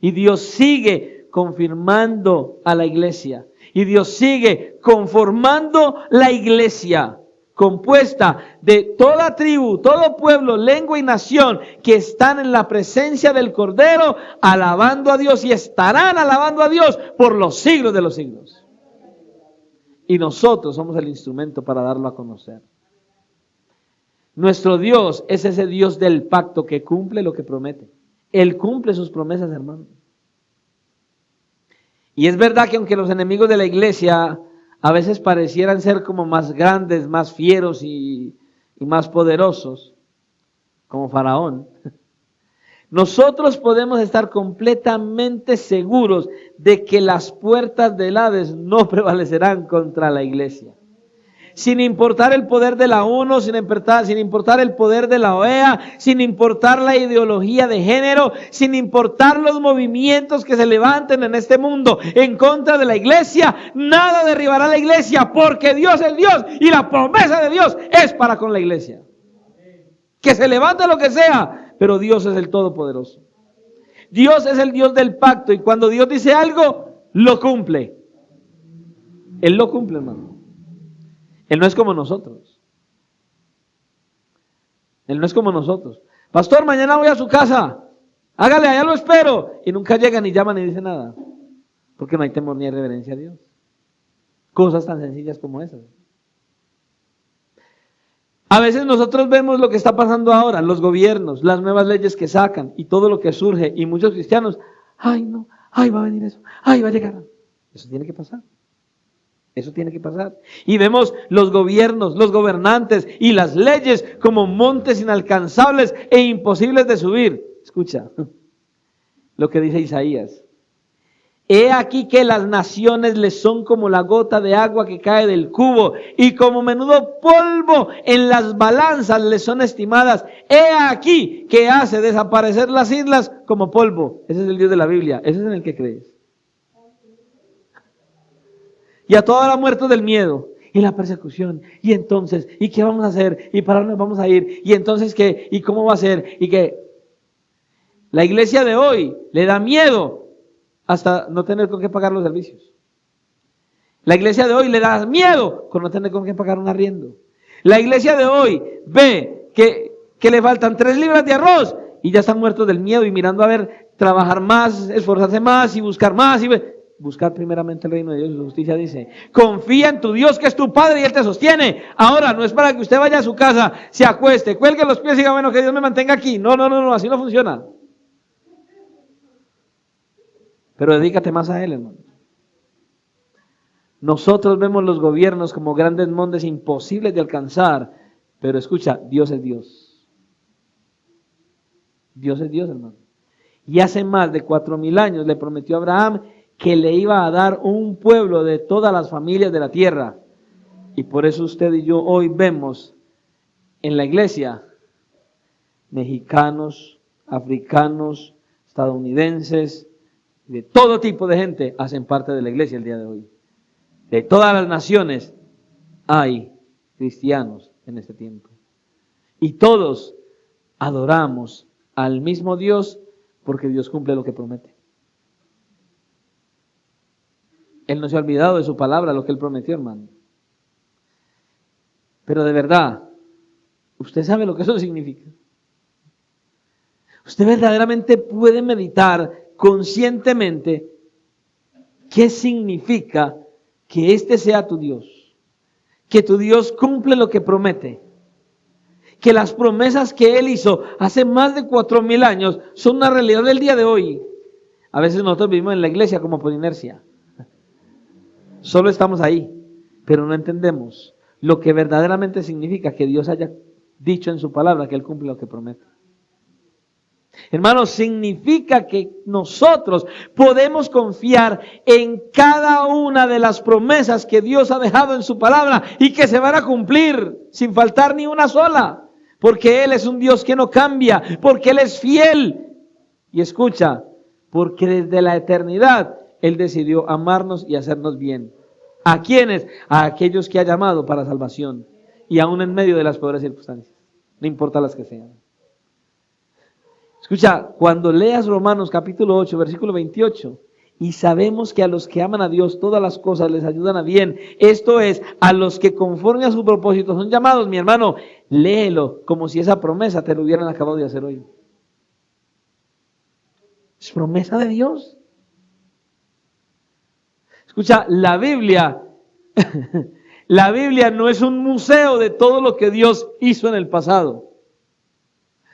Y Dios sigue confirmando a la iglesia. Y Dios sigue conformando la iglesia, compuesta de toda tribu, todo pueblo, lengua y nación que están en la presencia del Cordero, alabando a Dios y estarán alabando a Dios por los siglos de los siglos. Y nosotros somos el instrumento para darlo a conocer. Nuestro Dios es ese Dios del pacto que cumple lo que promete. Él cumple sus promesas, hermano. Y es verdad que aunque los enemigos de la iglesia a veces parecieran ser como más grandes, más fieros y más poderosos, como Faraón, nosotros podemos estar completamente seguros de que las puertas del Hades no prevalecerán contra la iglesia. Sin importar el poder de la ONU, sin importar el poder de la OEA, sin importar la ideología de género, sin importar los movimientos que se levanten en este mundo en contra de la iglesia, nada derribará la iglesia, porque Dios es Dios y la promesa de Dios es para con la iglesia. Que se levante lo que sea, pero Dios es el Todopoderoso. Dios es el Dios del pacto y cuando Dios dice algo, lo cumple. Él lo cumple, hermano. Él no es como nosotros. Él no es como nosotros. Pastor, mañana voy a su casa. Hágale, allá lo espero. Y nunca llega, ni llama, ni dice nada. Porque no hay temor ni hay reverencia a Dios. Cosas tan sencillas como esas. A veces nosotros vemos lo que está pasando ahora, los gobiernos, las nuevas leyes que sacan y todo lo que surge. Y muchos cristianos, ay no, ay va a venir eso, ay va a llegar. Eso tiene que pasar. Eso tiene que pasar. Y vemos los gobiernos, los gobernantes y las leyes como montes inalcanzables e imposibles de subir. Escucha lo que dice Isaías. He aquí que las naciones les son como la gota de agua que cae del cubo y como menudo polvo en las balanzas les son estimadas. He aquí que hace desaparecer las islas como polvo. Ese es el Dios de la Biblia. Ese es en el que crees. Y a toda la muerte del miedo y la persecución. Y entonces, ¿y qué vamos a hacer? ¿Y para dónde vamos a ir? ¿Y entonces qué? ¿Y cómo va a ser? ¿Y qué? La iglesia de hoy le da miedo hasta no tener con qué pagar los servicios. La iglesia de hoy le da miedo con no tener con qué pagar un arriendo. La iglesia de hoy ve que le faltan 3 libras de arroz y ya están muertos del miedo y mirando a ver, trabajar más, esforzarse más y buscar más y buscar primeramente el reino de Dios y su justicia, dice. Confía en tu Dios que es tu Padre y Él te sostiene. Ahora, no es para que usted vaya a su casa, se acueste, cuelgue los pies y diga, bueno, que Dios me mantenga aquí. No, así no funciona. Pero dedícate más a Él, hermano. Nosotros vemos los gobiernos como grandes montes imposibles de alcanzar, pero escucha, Dios es Dios. Dios es Dios, hermano. Y hace más de 4,000 años le prometió a Abraham que le iba a dar un pueblo de todas las familias de la tierra. Y por eso usted y yo hoy vemos en la iglesia mexicanos, africanos, estadounidenses, y de todo tipo de gente hacen parte de la iglesia el día de hoy. De todas las naciones hay cristianos en este tiempo. Y todos adoramos al mismo Dios porque Dios cumple lo que promete. Él no se ha olvidado de su palabra, lo que Él prometió, hermano. Pero de verdad, ¿usted sabe lo que eso significa? Usted verdaderamente puede meditar conscientemente qué significa que este sea tu Dios. Que tu Dios cumple lo que promete. Que las promesas que Él hizo hace más de 4,000 años son una realidad del día de hoy. A veces nosotros vivimos en la iglesia como por inercia. Solo estamos ahí, pero no entendemos lo que verdaderamente significa que Dios haya dicho en su palabra que Él cumple lo que promete. Hermanos, significa que nosotros podemos confiar en cada una de las promesas que Dios ha dejado en su palabra y que se van a cumplir sin faltar ni una sola. Porque Él es un Dios que no cambia, porque Él es fiel. Y escucha, porque desde la eternidad Él decidió amarnos y hacernos bien. ¿A quiénes? A aquellos que ha llamado para salvación. Y aún en medio de las peores circunstancias. No importa las que sean. Escucha, cuando leas Romanos capítulo 8, versículo 28, y sabemos que a los que aman a Dios todas las cosas les ayudan a bien. Esto es, a los que conforme a su propósito son llamados, mi hermano, léelo como si esa promesa te lo hubieran acabado de hacer hoy. Es promesa de Dios. Escucha, la Biblia no es un museo de todo lo que Dios hizo en el pasado.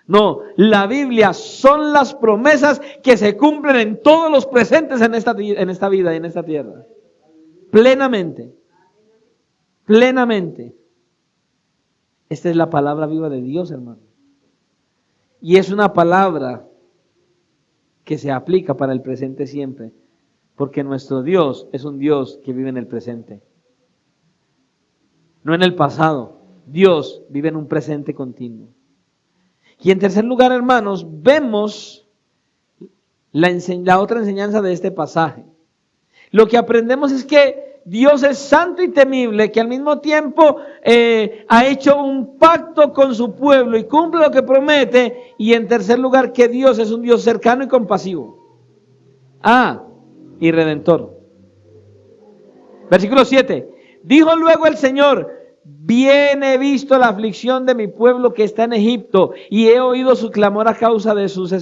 No, la Biblia son las promesas que se cumplen en todos los presentes en esta vida y en esta tierra. Plenamente. Plenamente. Esta es la palabra viva de Dios, hermano. Y es una palabra que se aplica para el presente siempre. Porque nuestro Dios es un Dios que vive en el presente. No en el pasado. Dios vive en un presente continuo. Y en tercer lugar, hermanos, vemos la otra enseñanza de este pasaje. Lo que aprendemos es que Dios es santo y temible, que al mismo tiempo ha hecho un pacto con su pueblo y cumple lo que promete. Y en tercer lugar, que Dios es un Dios cercano y compasivo. Y redentor. Versículo 7. Dijo luego el Señor: bien he visto la aflicción de mi pueblo que está en Egipto, y he oído su clamor a causa de sus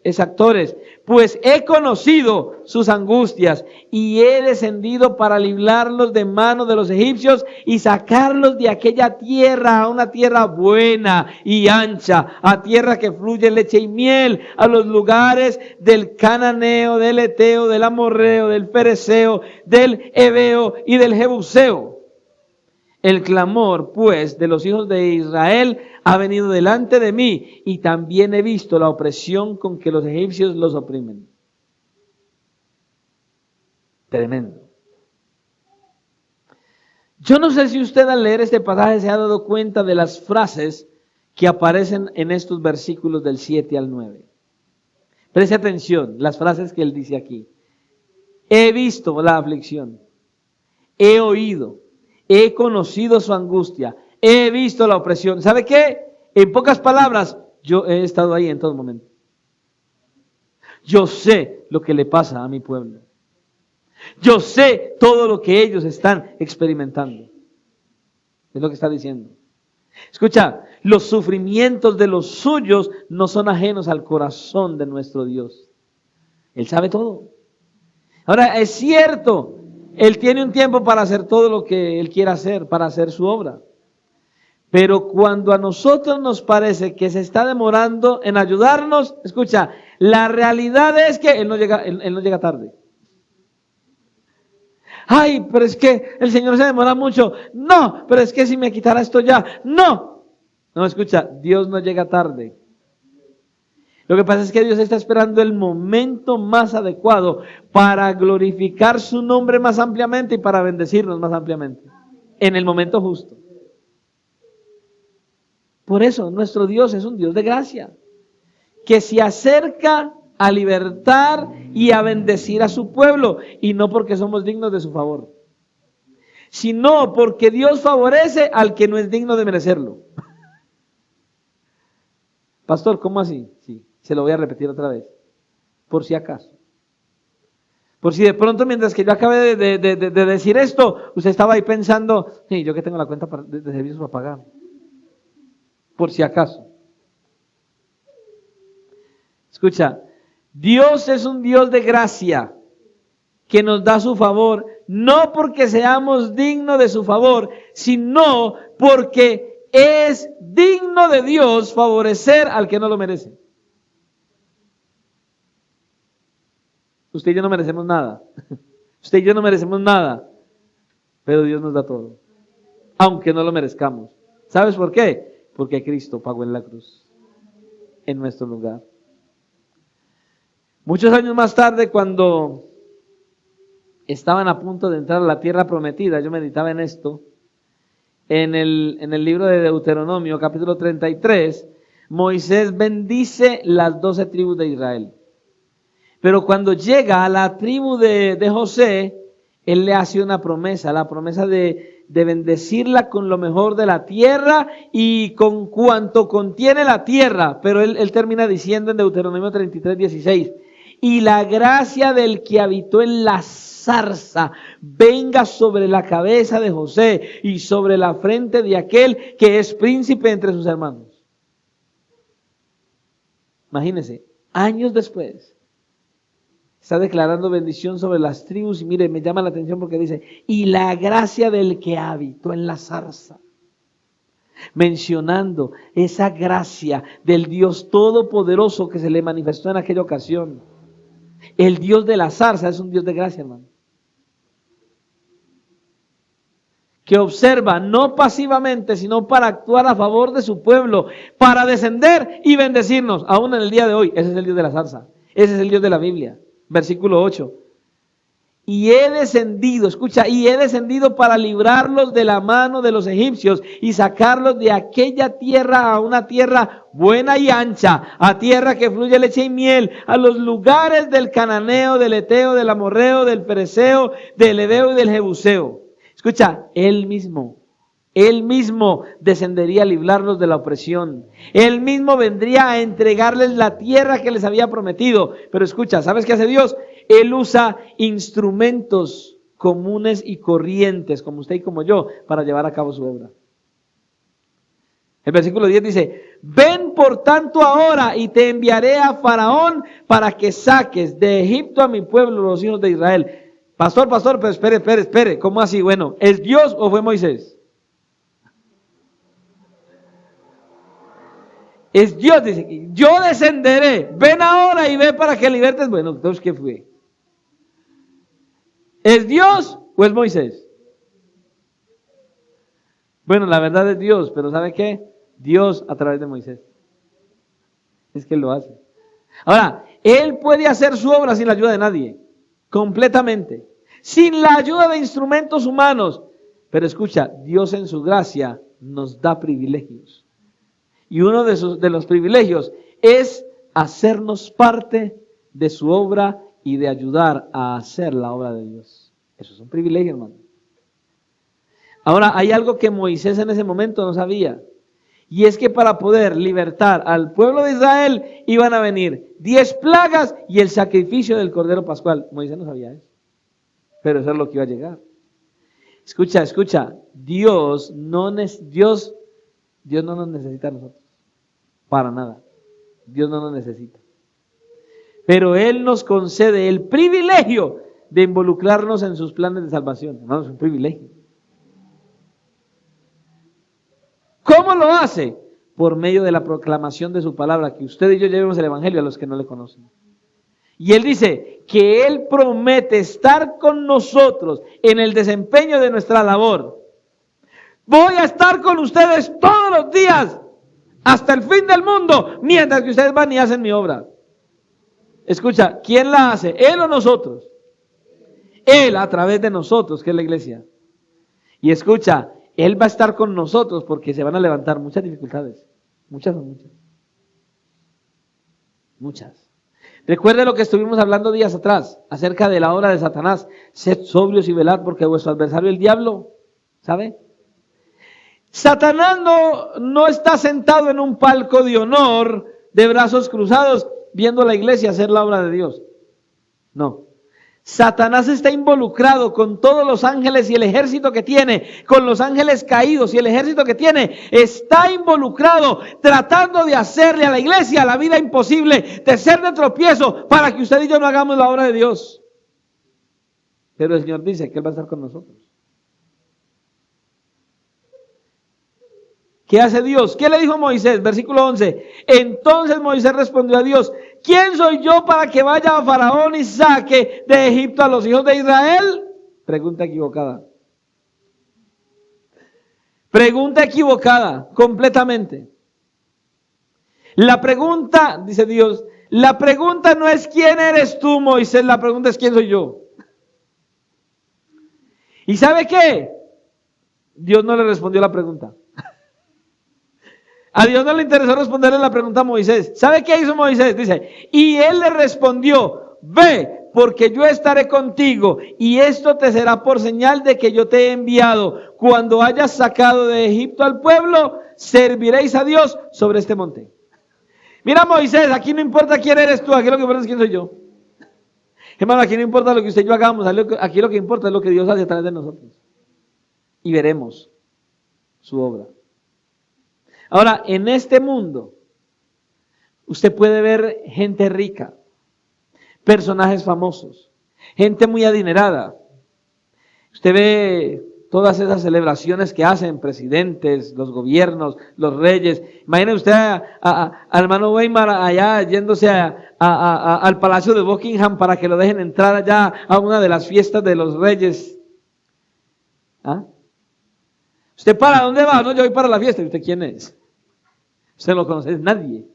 exactores, pues he conocido sus angustias, y he descendido para librarlos de mano de los egipcios y sacarlos de aquella tierra a una tierra buena y ancha, a tierra que fluye leche y miel, a los lugares del cananeo, del eteo, del amorreo, del fereceo, del heveo y del jebuseo. El clamor, pues, de los hijos de Israel ha venido delante de mí, y también he visto la opresión con que los egipcios los oprimen. Tremendo. Yo no sé si usted al leer este pasaje se ha dado cuenta de las frases que aparecen en estos versículos del 7 al 9. Preste atención, las frases que él dice aquí. He visto la aflicción, he oído, he conocido su angustia, he visto la opresión. ¿Sabe qué? En pocas palabras, yo he estado ahí en todo momento. Yo sé lo que le pasa a mi pueblo. Yo sé todo lo que ellos están experimentando. Es lo que está diciendo. Escucha, los sufrimientos de los suyos no son ajenos al corazón de nuestro Dios. Él sabe todo. Ahora, es cierto, Él tiene un tiempo para hacer todo lo que Él quiera hacer, para hacer su obra. Pero cuando a nosotros nos parece que se está demorando en ayudarnos, escucha, la realidad es que Él no llega tarde. Ay, pero es que el Señor se demora mucho. No, pero es que si me quitara esto ya. No, escucha, Dios no llega tarde. Lo que pasa es que Dios está esperando el momento más adecuado para glorificar su nombre más ampliamente y para bendecirnos más ampliamente. En el momento justo. Por eso nuestro Dios es un Dios de gracia, que se acerca a libertar y a bendecir a su pueblo, y no porque somos dignos de su favor, sino porque Dios favorece al que no es digno de merecerlo. Pastor, ¿cómo así? Sí, se lo voy a repetir otra vez, por si acaso. Por si de pronto, mientras que yo acabé de decir esto, usted estaba ahí pensando, sí, yo que tengo la cuenta de servicios para pagar. Por si acaso. Escucha, Dios es un Dios de gracia que nos da su favor, no porque seamos dignos de su favor, sino porque es digno de Dios favorecer al que no lo merece. Usted y yo no merecemos nada. Usted y yo no merecemos nada. Pero Dios nos da todo. Aunque no lo merezcamos. ¿Sabes por qué? Porque Cristo pagó en la cruz. En nuestro lugar. Muchos años más tarde, cuando estaban a punto de entrar a la tierra prometida, yo meditaba en esto. En el libro de Deuteronomio, capítulo 33, Moisés bendice las 12 tribus de Israel. Pero cuando llega a la tribu de José, él le hace una promesa, la promesa de bendecirla con lo mejor de la tierra y con cuanto contiene la tierra. Pero él termina diciendo en Deuteronomio 33, 16, y la gracia del que habitó en la zarza venga sobre la cabeza de José y sobre la frente de aquel que es príncipe entre sus hermanos. Imagínense, años después, está declarando bendición sobre las tribus y mire, me llama la atención porque dice, y la gracia del que habitó en la zarza. Mencionando esa gracia del Dios Todopoderoso que se le manifestó en aquella ocasión. El Dios de la zarza es un Dios de gracia, hermano. Que observa no pasivamente, sino para actuar a favor de su pueblo, para descender y bendecirnos, aún en el día de hoy. Ese es el Dios de la zarza. Ese es el Dios de la Biblia. Versículo 8. Y he descendido, escucha, y he descendido para librarlos de la mano de los egipcios y sacarlos de aquella tierra a una tierra buena y ancha, a tierra que fluye leche y miel, a los lugares del cananeo, del eteo, del amorreo, del fereceo, del heveo y del jebuseo. Escucha, Él mismo descendería a librarlos de la opresión. Él mismo vendría a entregarles la tierra que les había prometido. Pero escucha, ¿sabes qué hace Dios? Él usa instrumentos comunes y corrientes, como usted y como yo, para llevar a cabo su obra. El versículo 10 dice, ven por tanto ahora y te enviaré a Faraón para que saques de Egipto a mi pueblo, los hijos de Israel. Pastor, pero espere, ¿cómo así? Bueno, ¿es Dios o fue Moisés? Es Dios, dice, yo descenderé, ven ahora y ve para que libertes. Bueno, entonces, ¿qué fue? ¿Es Dios o es Moisés? Bueno, la verdad es Dios, pero ¿sabe qué? Dios a través de Moisés. Es que Él lo hace. Ahora, Él puede hacer su obra sin la ayuda de nadie, completamente, sin la ayuda de instrumentos humanos. Pero escucha, Dios en su gracia nos da privilegios. Y uno de los privilegios es hacernos parte de su obra y de ayudar a hacer la obra de Dios. Eso es un privilegio, hermano. Ahora, hay algo que Moisés en ese momento no sabía. Y es que para poder libertar al pueblo de Israel iban a venir 10 plagas y el sacrificio del Cordero Pascual. Moisés no sabía eso. Pero eso es lo que iba a llegar. Escucha. Dios no nos necesita a nosotros. Para nada. Dios no nos necesita. Pero Él nos concede el privilegio de involucrarnos en sus planes de salvación. Hermanos, es un privilegio. ¿Cómo lo hace? Por medio de la proclamación de su palabra, que usted y yo llevemos el evangelio a los que no le conocen. Y Él dice que Él promete estar con nosotros en el desempeño de nuestra labor. Voy a estar con ustedes todos los días, hasta el fin del mundo, mientras que ustedes van y hacen mi obra. Escucha, ¿quién la hace? ¿Él o nosotros? Él a través de nosotros, que es la iglesia. Y escucha, Él va a estar con nosotros porque se van a levantar muchas dificultades. Muchas. Recuerde lo que estuvimos hablando días atrás acerca de la obra de Satanás. Sed sobrios y velad porque vuestro adversario el diablo, ¿sabe? Satanás no está sentado en un palco de honor de brazos cruzados viendo a la iglesia hacer la obra de Dios. No. Satanás está involucrado con todos los ángeles y el ejército que tiene, con los ángeles caídos y el ejército que tiene. Está involucrado tratando de hacerle a la iglesia la vida imposible, de ser de tropiezo para que usted y yo no hagamos la obra de Dios. Pero el Señor dice que Él va a estar con nosotros. ¿Qué hace Dios? ¿Qué le dijo Moisés? Versículo 11. Entonces Moisés respondió a Dios: ¿quién soy yo para que vaya a Faraón y saque de Egipto a los hijos de Israel? Pregunta equivocada. Pregunta equivocada, completamente. La pregunta, dice Dios, la pregunta no es ¿quién eres tú, Moisés? La pregunta es ¿quién soy yo? ¿Y sabe qué? Dios no le respondió la pregunta. A Dios no le interesó responderle la pregunta a Moisés. ¿Sabe qué hizo Moisés? Dice, y él le respondió: ve, porque yo estaré contigo, y esto te será por señal de que yo te he enviado. Cuando hayas sacado de Egipto al pueblo, serviréis a Dios sobre este monte. Mira, Moisés, aquí no importa quién eres tú, aquí lo que importa es quién soy yo. Hermano, aquí no importa lo que usted y yo hagamos, aquí lo que importa es lo que Dios hace a través de nosotros. Y veremos su obra. Ahora, en este mundo, usted puede ver gente rica, personajes famosos, gente muy adinerada. Usted ve todas esas celebraciones que hacen presidentes, los gobiernos, los reyes. Imagine usted al hermano Weimar allá yéndose al palacio de Buckingham para que lo dejen entrar allá a una de las fiestas de los reyes. ¿Ah? ¿Usted para dónde va? No, yo voy para la fiesta. ¿Y usted quién es? Usted no conoce a nadie.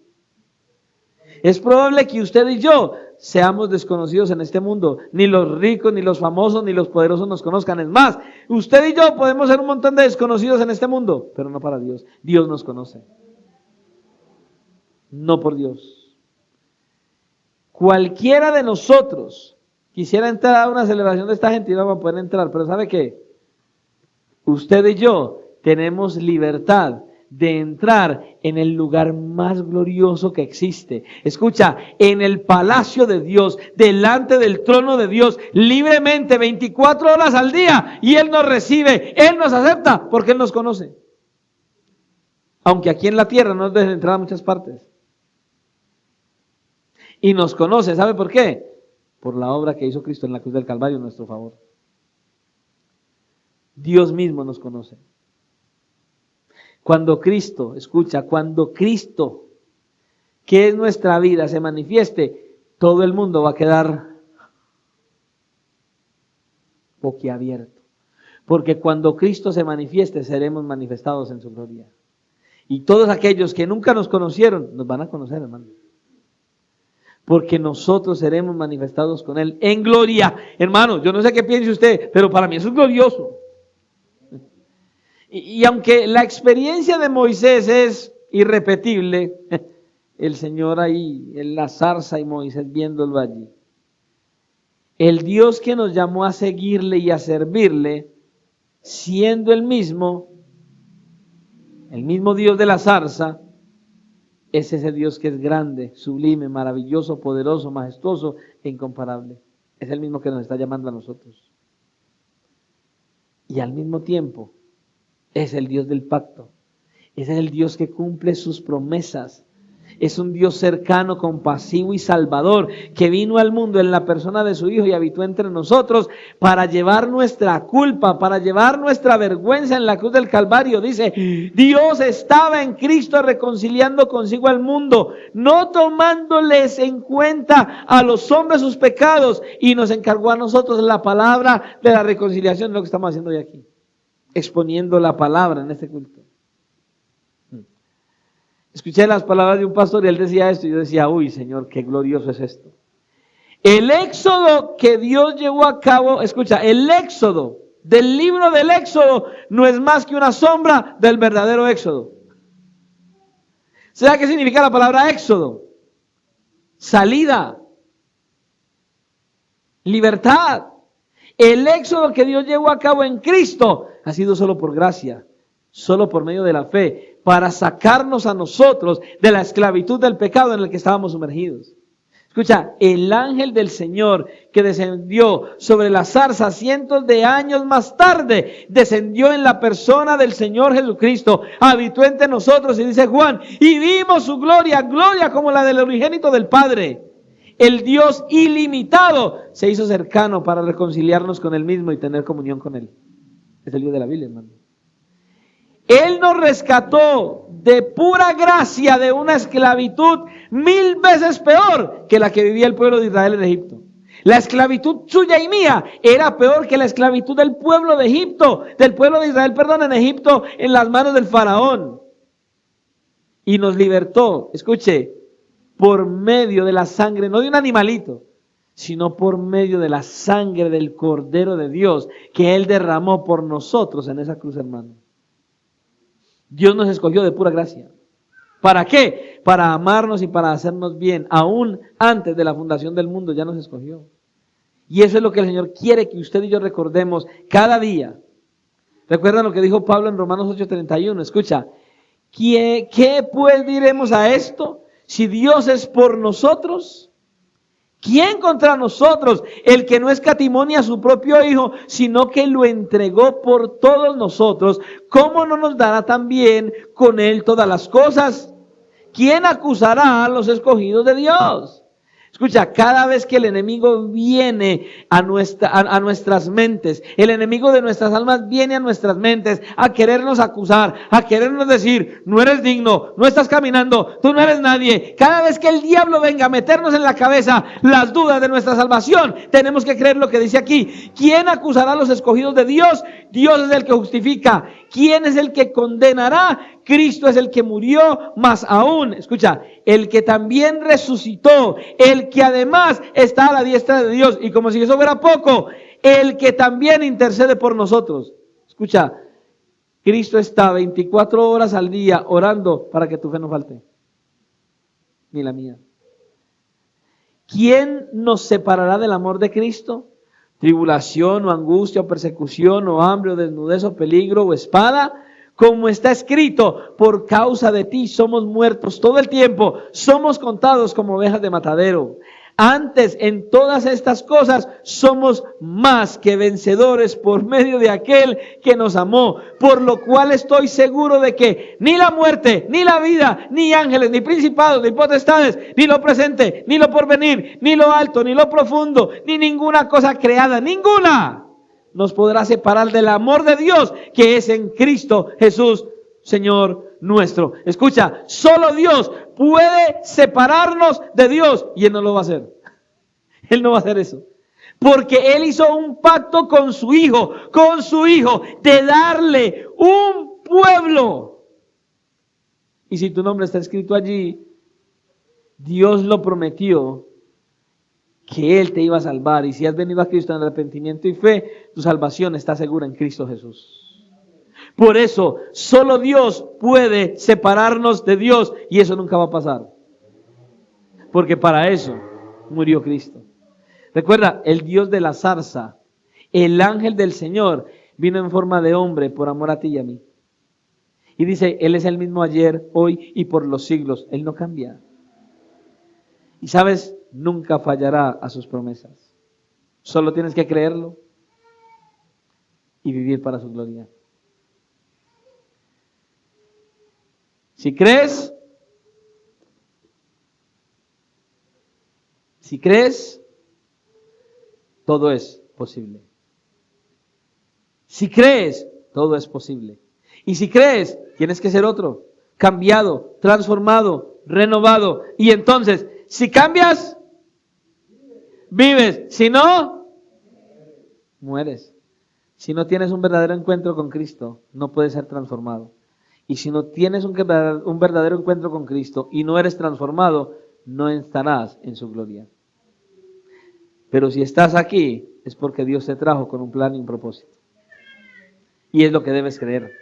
Es probable que usted y yo seamos desconocidos en este mundo. Ni los ricos, ni los famosos, ni los poderosos nos conozcan. Es más, usted y yo podemos ser un montón de desconocidos en este mundo, pero no para Dios. Dios nos conoce. No por Dios. Cualquiera de nosotros quisiera entrar a una celebración de esta gente y no va a poder entrar. Pero ¿sabe qué? Usted y yo tenemos libertad de entrar en el lugar más glorioso que existe. Escucha, en el palacio de Dios, delante del trono de Dios, libremente, 24 horas al día, y Él nos recibe, Él nos acepta, porque Él nos conoce. Aunque aquí en la tierra no nos dejen entrar a muchas partes. Y nos conoce, ¿sabe por qué? Por la obra que hizo Cristo en la cruz del Calvario en nuestro favor. Dios mismo nos conoce. Cuando Cristo, escucha, cuando Cristo, que es nuestra vida, se manifieste, todo el mundo va a quedar boquiabierto. Porque cuando Cristo se manifieste, seremos manifestados en su gloria. Y todos aquellos que nunca nos conocieron, nos van a conocer, hermano. Porque nosotros seremos manifestados con Él en gloria. Hermano, yo no sé qué piense usted, pero para mí eso es glorioso. Y aunque la experiencia de Moisés es irrepetible, el Señor ahí en la zarza y Moisés viéndolo allí, el Dios que nos llamó a seguirle y a servirle, siendo el mismo Dios de la zarza, es ese Dios que es grande, sublime, maravilloso, poderoso, majestuoso e incomparable. Es el mismo que nos está llamando a nosotros. Y al mismo tiempo, es el Dios del pacto. Es el Dios que cumple sus promesas. Es un Dios cercano, compasivo y salvador, que vino al mundo en la persona de su Hijo y habitó entre nosotros para llevar nuestra culpa, para llevar nuestra vergüenza en la cruz del Calvario. Dice, Dios estaba en Cristo reconciliando consigo al mundo, no tomándoles en cuenta a los hombres sus pecados, y nos encargó a nosotros la palabra de la reconciliación, lo que estamos haciendo hoy aquí, exponiendo la palabra en este culto. Escuché las palabras de un pastor y él decía esto, y yo decía, uy, Señor, qué glorioso es esto. El éxodo que Dios llevó a cabo, escucha, el éxodo del libro del Éxodo no es más que una sombra del verdadero éxodo. ¿Sabe qué significa la palabra éxodo? Salida, libertad. El éxodo que Dios llevó a cabo en Cristo ha sido solo por gracia, solo por medio de la fe, para sacarnos a nosotros de la esclavitud del pecado en el que estábamos sumergidos. Escucha, el ángel del Señor que descendió sobre la zarza cientos de años más tarde, descendió en la persona del Señor Jesucristo, habitó entre nosotros, y dice Juan, y vimos su gloria, gloria como la del unigénito del Padre. El Dios ilimitado se hizo cercano para reconciliarnos con Él mismo y tener comunión con Él. Es el Dios de la Biblia, hermano. Él nos rescató de pura gracia de una esclavitud 1000 veces peor que la que vivía el pueblo de Israel en Egipto. La esclavitud suya y mía era peor que la esclavitud del pueblo de Egipto, del pueblo de Israel, perdón, en Egipto, en las manos del faraón. Y nos libertó, escuche, por medio de la sangre, no de un animalito, sino por medio de la sangre del Cordero de Dios que Él derramó por nosotros en esa cruz, hermano. Dios nos escogió de pura gracia. ¿Para qué? Para amarnos y para hacernos bien. Aún antes de la fundación del mundo ya nos escogió. Y eso es lo que el Señor quiere que usted y yo recordemos cada día. ¿Recuerdan lo que dijo Pablo en Romanos 8:31? Escucha, ¿qué pues diremos a esto? Si Dios es por nosotros, ¿quién contra nosotros? El que no escatimó ni a su propio Hijo, sino que lo entregó por todos nosotros, ¿cómo no nos dará también con Él todas las cosas? ¿Quién acusará a los escogidos de Dios? Escucha, cada vez que el enemigo viene a nuestras mentes, el enemigo de nuestras almas viene a nuestras mentes a querernos acusar, a querernos decir, no eres digno, no estás caminando, tú no eres nadie. Cada vez que el diablo venga a meternos en la cabeza las dudas de nuestra salvación, tenemos que creer lo que dice aquí. ¿Quién acusará a los escogidos de Dios? Dios es el que justifica. ¿Quién es el que condenará? Cristo es el que murió, más aún, escucha, el que también resucitó, el que además está a la diestra de Dios, y como si eso fuera poco, el que también intercede por nosotros. Escucha, Cristo está 24 horas al día orando para que tu fe no falte, ni la mía. ¿Quién nos separará del amor de Cristo? ¿Tribulación o angustia o persecución o hambre o desnudez o peligro o espada? Como está escrito, por causa de ti somos muertos todo el tiempo, somos contados como ovejas de matadero. Antes, en todas estas cosas, somos más que vencedores por medio de aquel que nos amó, por lo cual estoy seguro de que ni la muerte, ni la vida, ni ángeles, ni principados, ni potestades, ni lo presente, ni lo porvenir, ni lo alto, ni lo profundo, ni ninguna cosa creada, ninguna nos podrá separar del amor de Dios que es en Cristo Jesús, Señor nuestro. Escucha, solo Dios puede separarnos de Dios y Él no lo va a hacer. Él no va a hacer eso. Porque Él hizo un pacto con su Hijo, de darle un pueblo. Y si tu nombre está escrito allí, Dios lo prometió que Él te iba a salvar, y si has venido a Cristo en arrepentimiento y fe, tu salvación está segura en Cristo Jesús. Por eso, solo Dios puede separarnos de Dios, y eso nunca va a pasar, porque para eso murió Cristo. Recuerda, el Dios de la zarza, el ángel del Señor, vino en forma de hombre por amor a ti y a mí. Y dice, Él es el mismo ayer, hoy y por los siglos. Él no cambia. Y sabes, nunca fallará a sus promesas. Solo tienes que creerlo y vivir para su gloria. Si crees, todo es posible. Si crees, todo es posible. Y si crees, tienes que ser otro, cambiado, transformado, renovado. Y entonces, si cambias, vives. Si no, mueres. Si no tienes un verdadero encuentro con Cristo, no puedes ser transformado. Y si no tienes un verdadero encuentro con Cristo y no eres transformado, no estarás en su gloria. Pero si estás aquí, es porque Dios te trajo con un plan y un propósito. Y es lo que debes creer.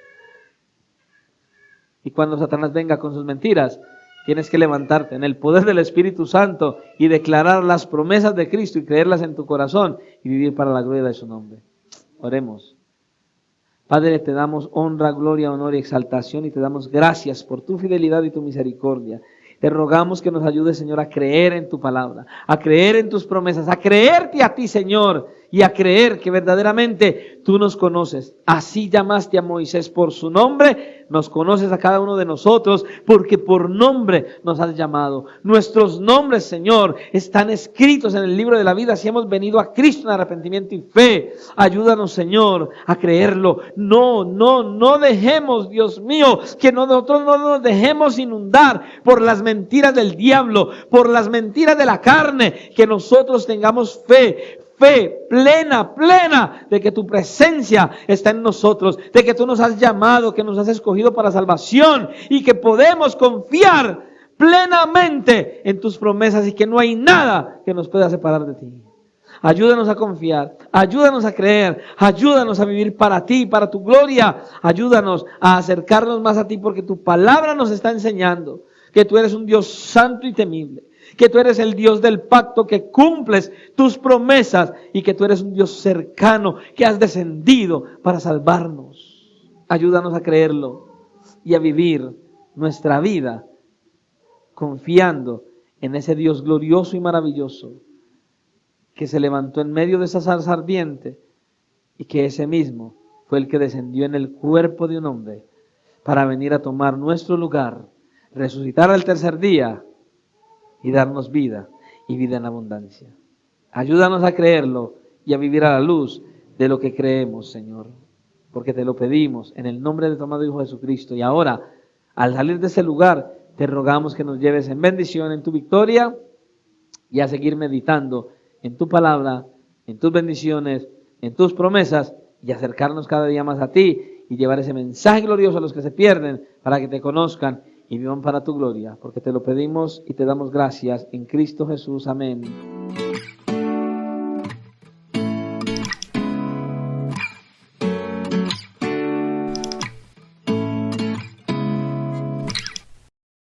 Y cuando Satanás venga con sus mentiras, Tienes que levantarte en el poder del Espíritu Santo y declarar las promesas de Cristo y creerlas en tu corazón y vivir para la gloria de su nombre. Oremos. Padre, te damos honra, gloria, honor y exaltación y te damos gracias por tu fidelidad y tu misericordia. Te rogamos que nos ayudes, Señor, a creer en tu palabra, a creer en tus promesas, a creerte a ti, Señor, y a creer que verdaderamente tú nos conoces. Así llamaste a Moisés por su nombre, nos conoces a cada uno de nosotros, porque por nombre nos has llamado. Nuestros nombres, Señor, están escritos en el libro de la vida, si hemos venido a Cristo en arrepentimiento y fe. Ayúdanos, Señor, a creerlo. No dejemos, Dios mío, que nosotros no nos dejemos inundar por las mentiras del diablo, por las mentiras de la carne, que nosotros tengamos fe plena de que tu presencia está en nosotros, de que tú nos has llamado, que nos has escogido para salvación y que podemos confiar plenamente en tus promesas y que no hay nada que nos pueda separar de ti. Ayúdanos a confiar, ayúdanos a creer, ayúdanos a vivir para ti, para tu gloria, ayúdanos a acercarnos más a ti porque tu palabra nos está enseñando que tú eres un Dios santo y temible, que tú eres el Dios del pacto, que cumples tus promesas y que tú eres un Dios cercano, que has descendido para salvarnos. Ayúdanos a creerlo y a vivir nuestra vida confiando en ese Dios glorioso y maravilloso que se levantó en medio de esa zarza ardiente y que ese mismo fue el que descendió en el cuerpo de un hombre para venir a tomar nuestro lugar, resucitar al tercer día y darnos vida y vida en abundancia. Ayúdanos a creerlo y a vivir a la luz de lo que creemos, Señor, porque te lo pedimos en el nombre de tu amado Hijo Jesucristo. Y ahora, al salir de ese lugar, te rogamos que nos lleves en bendición, en tu victoria y a seguir meditando en tu palabra, en tus bendiciones, en tus promesas y acercarnos cada día más a ti y llevar ese mensaje glorioso a los que se pierden para que te conozcan y vivan para tu gloria, porque te lo pedimos y te damos gracias en Cristo Jesús. Amén.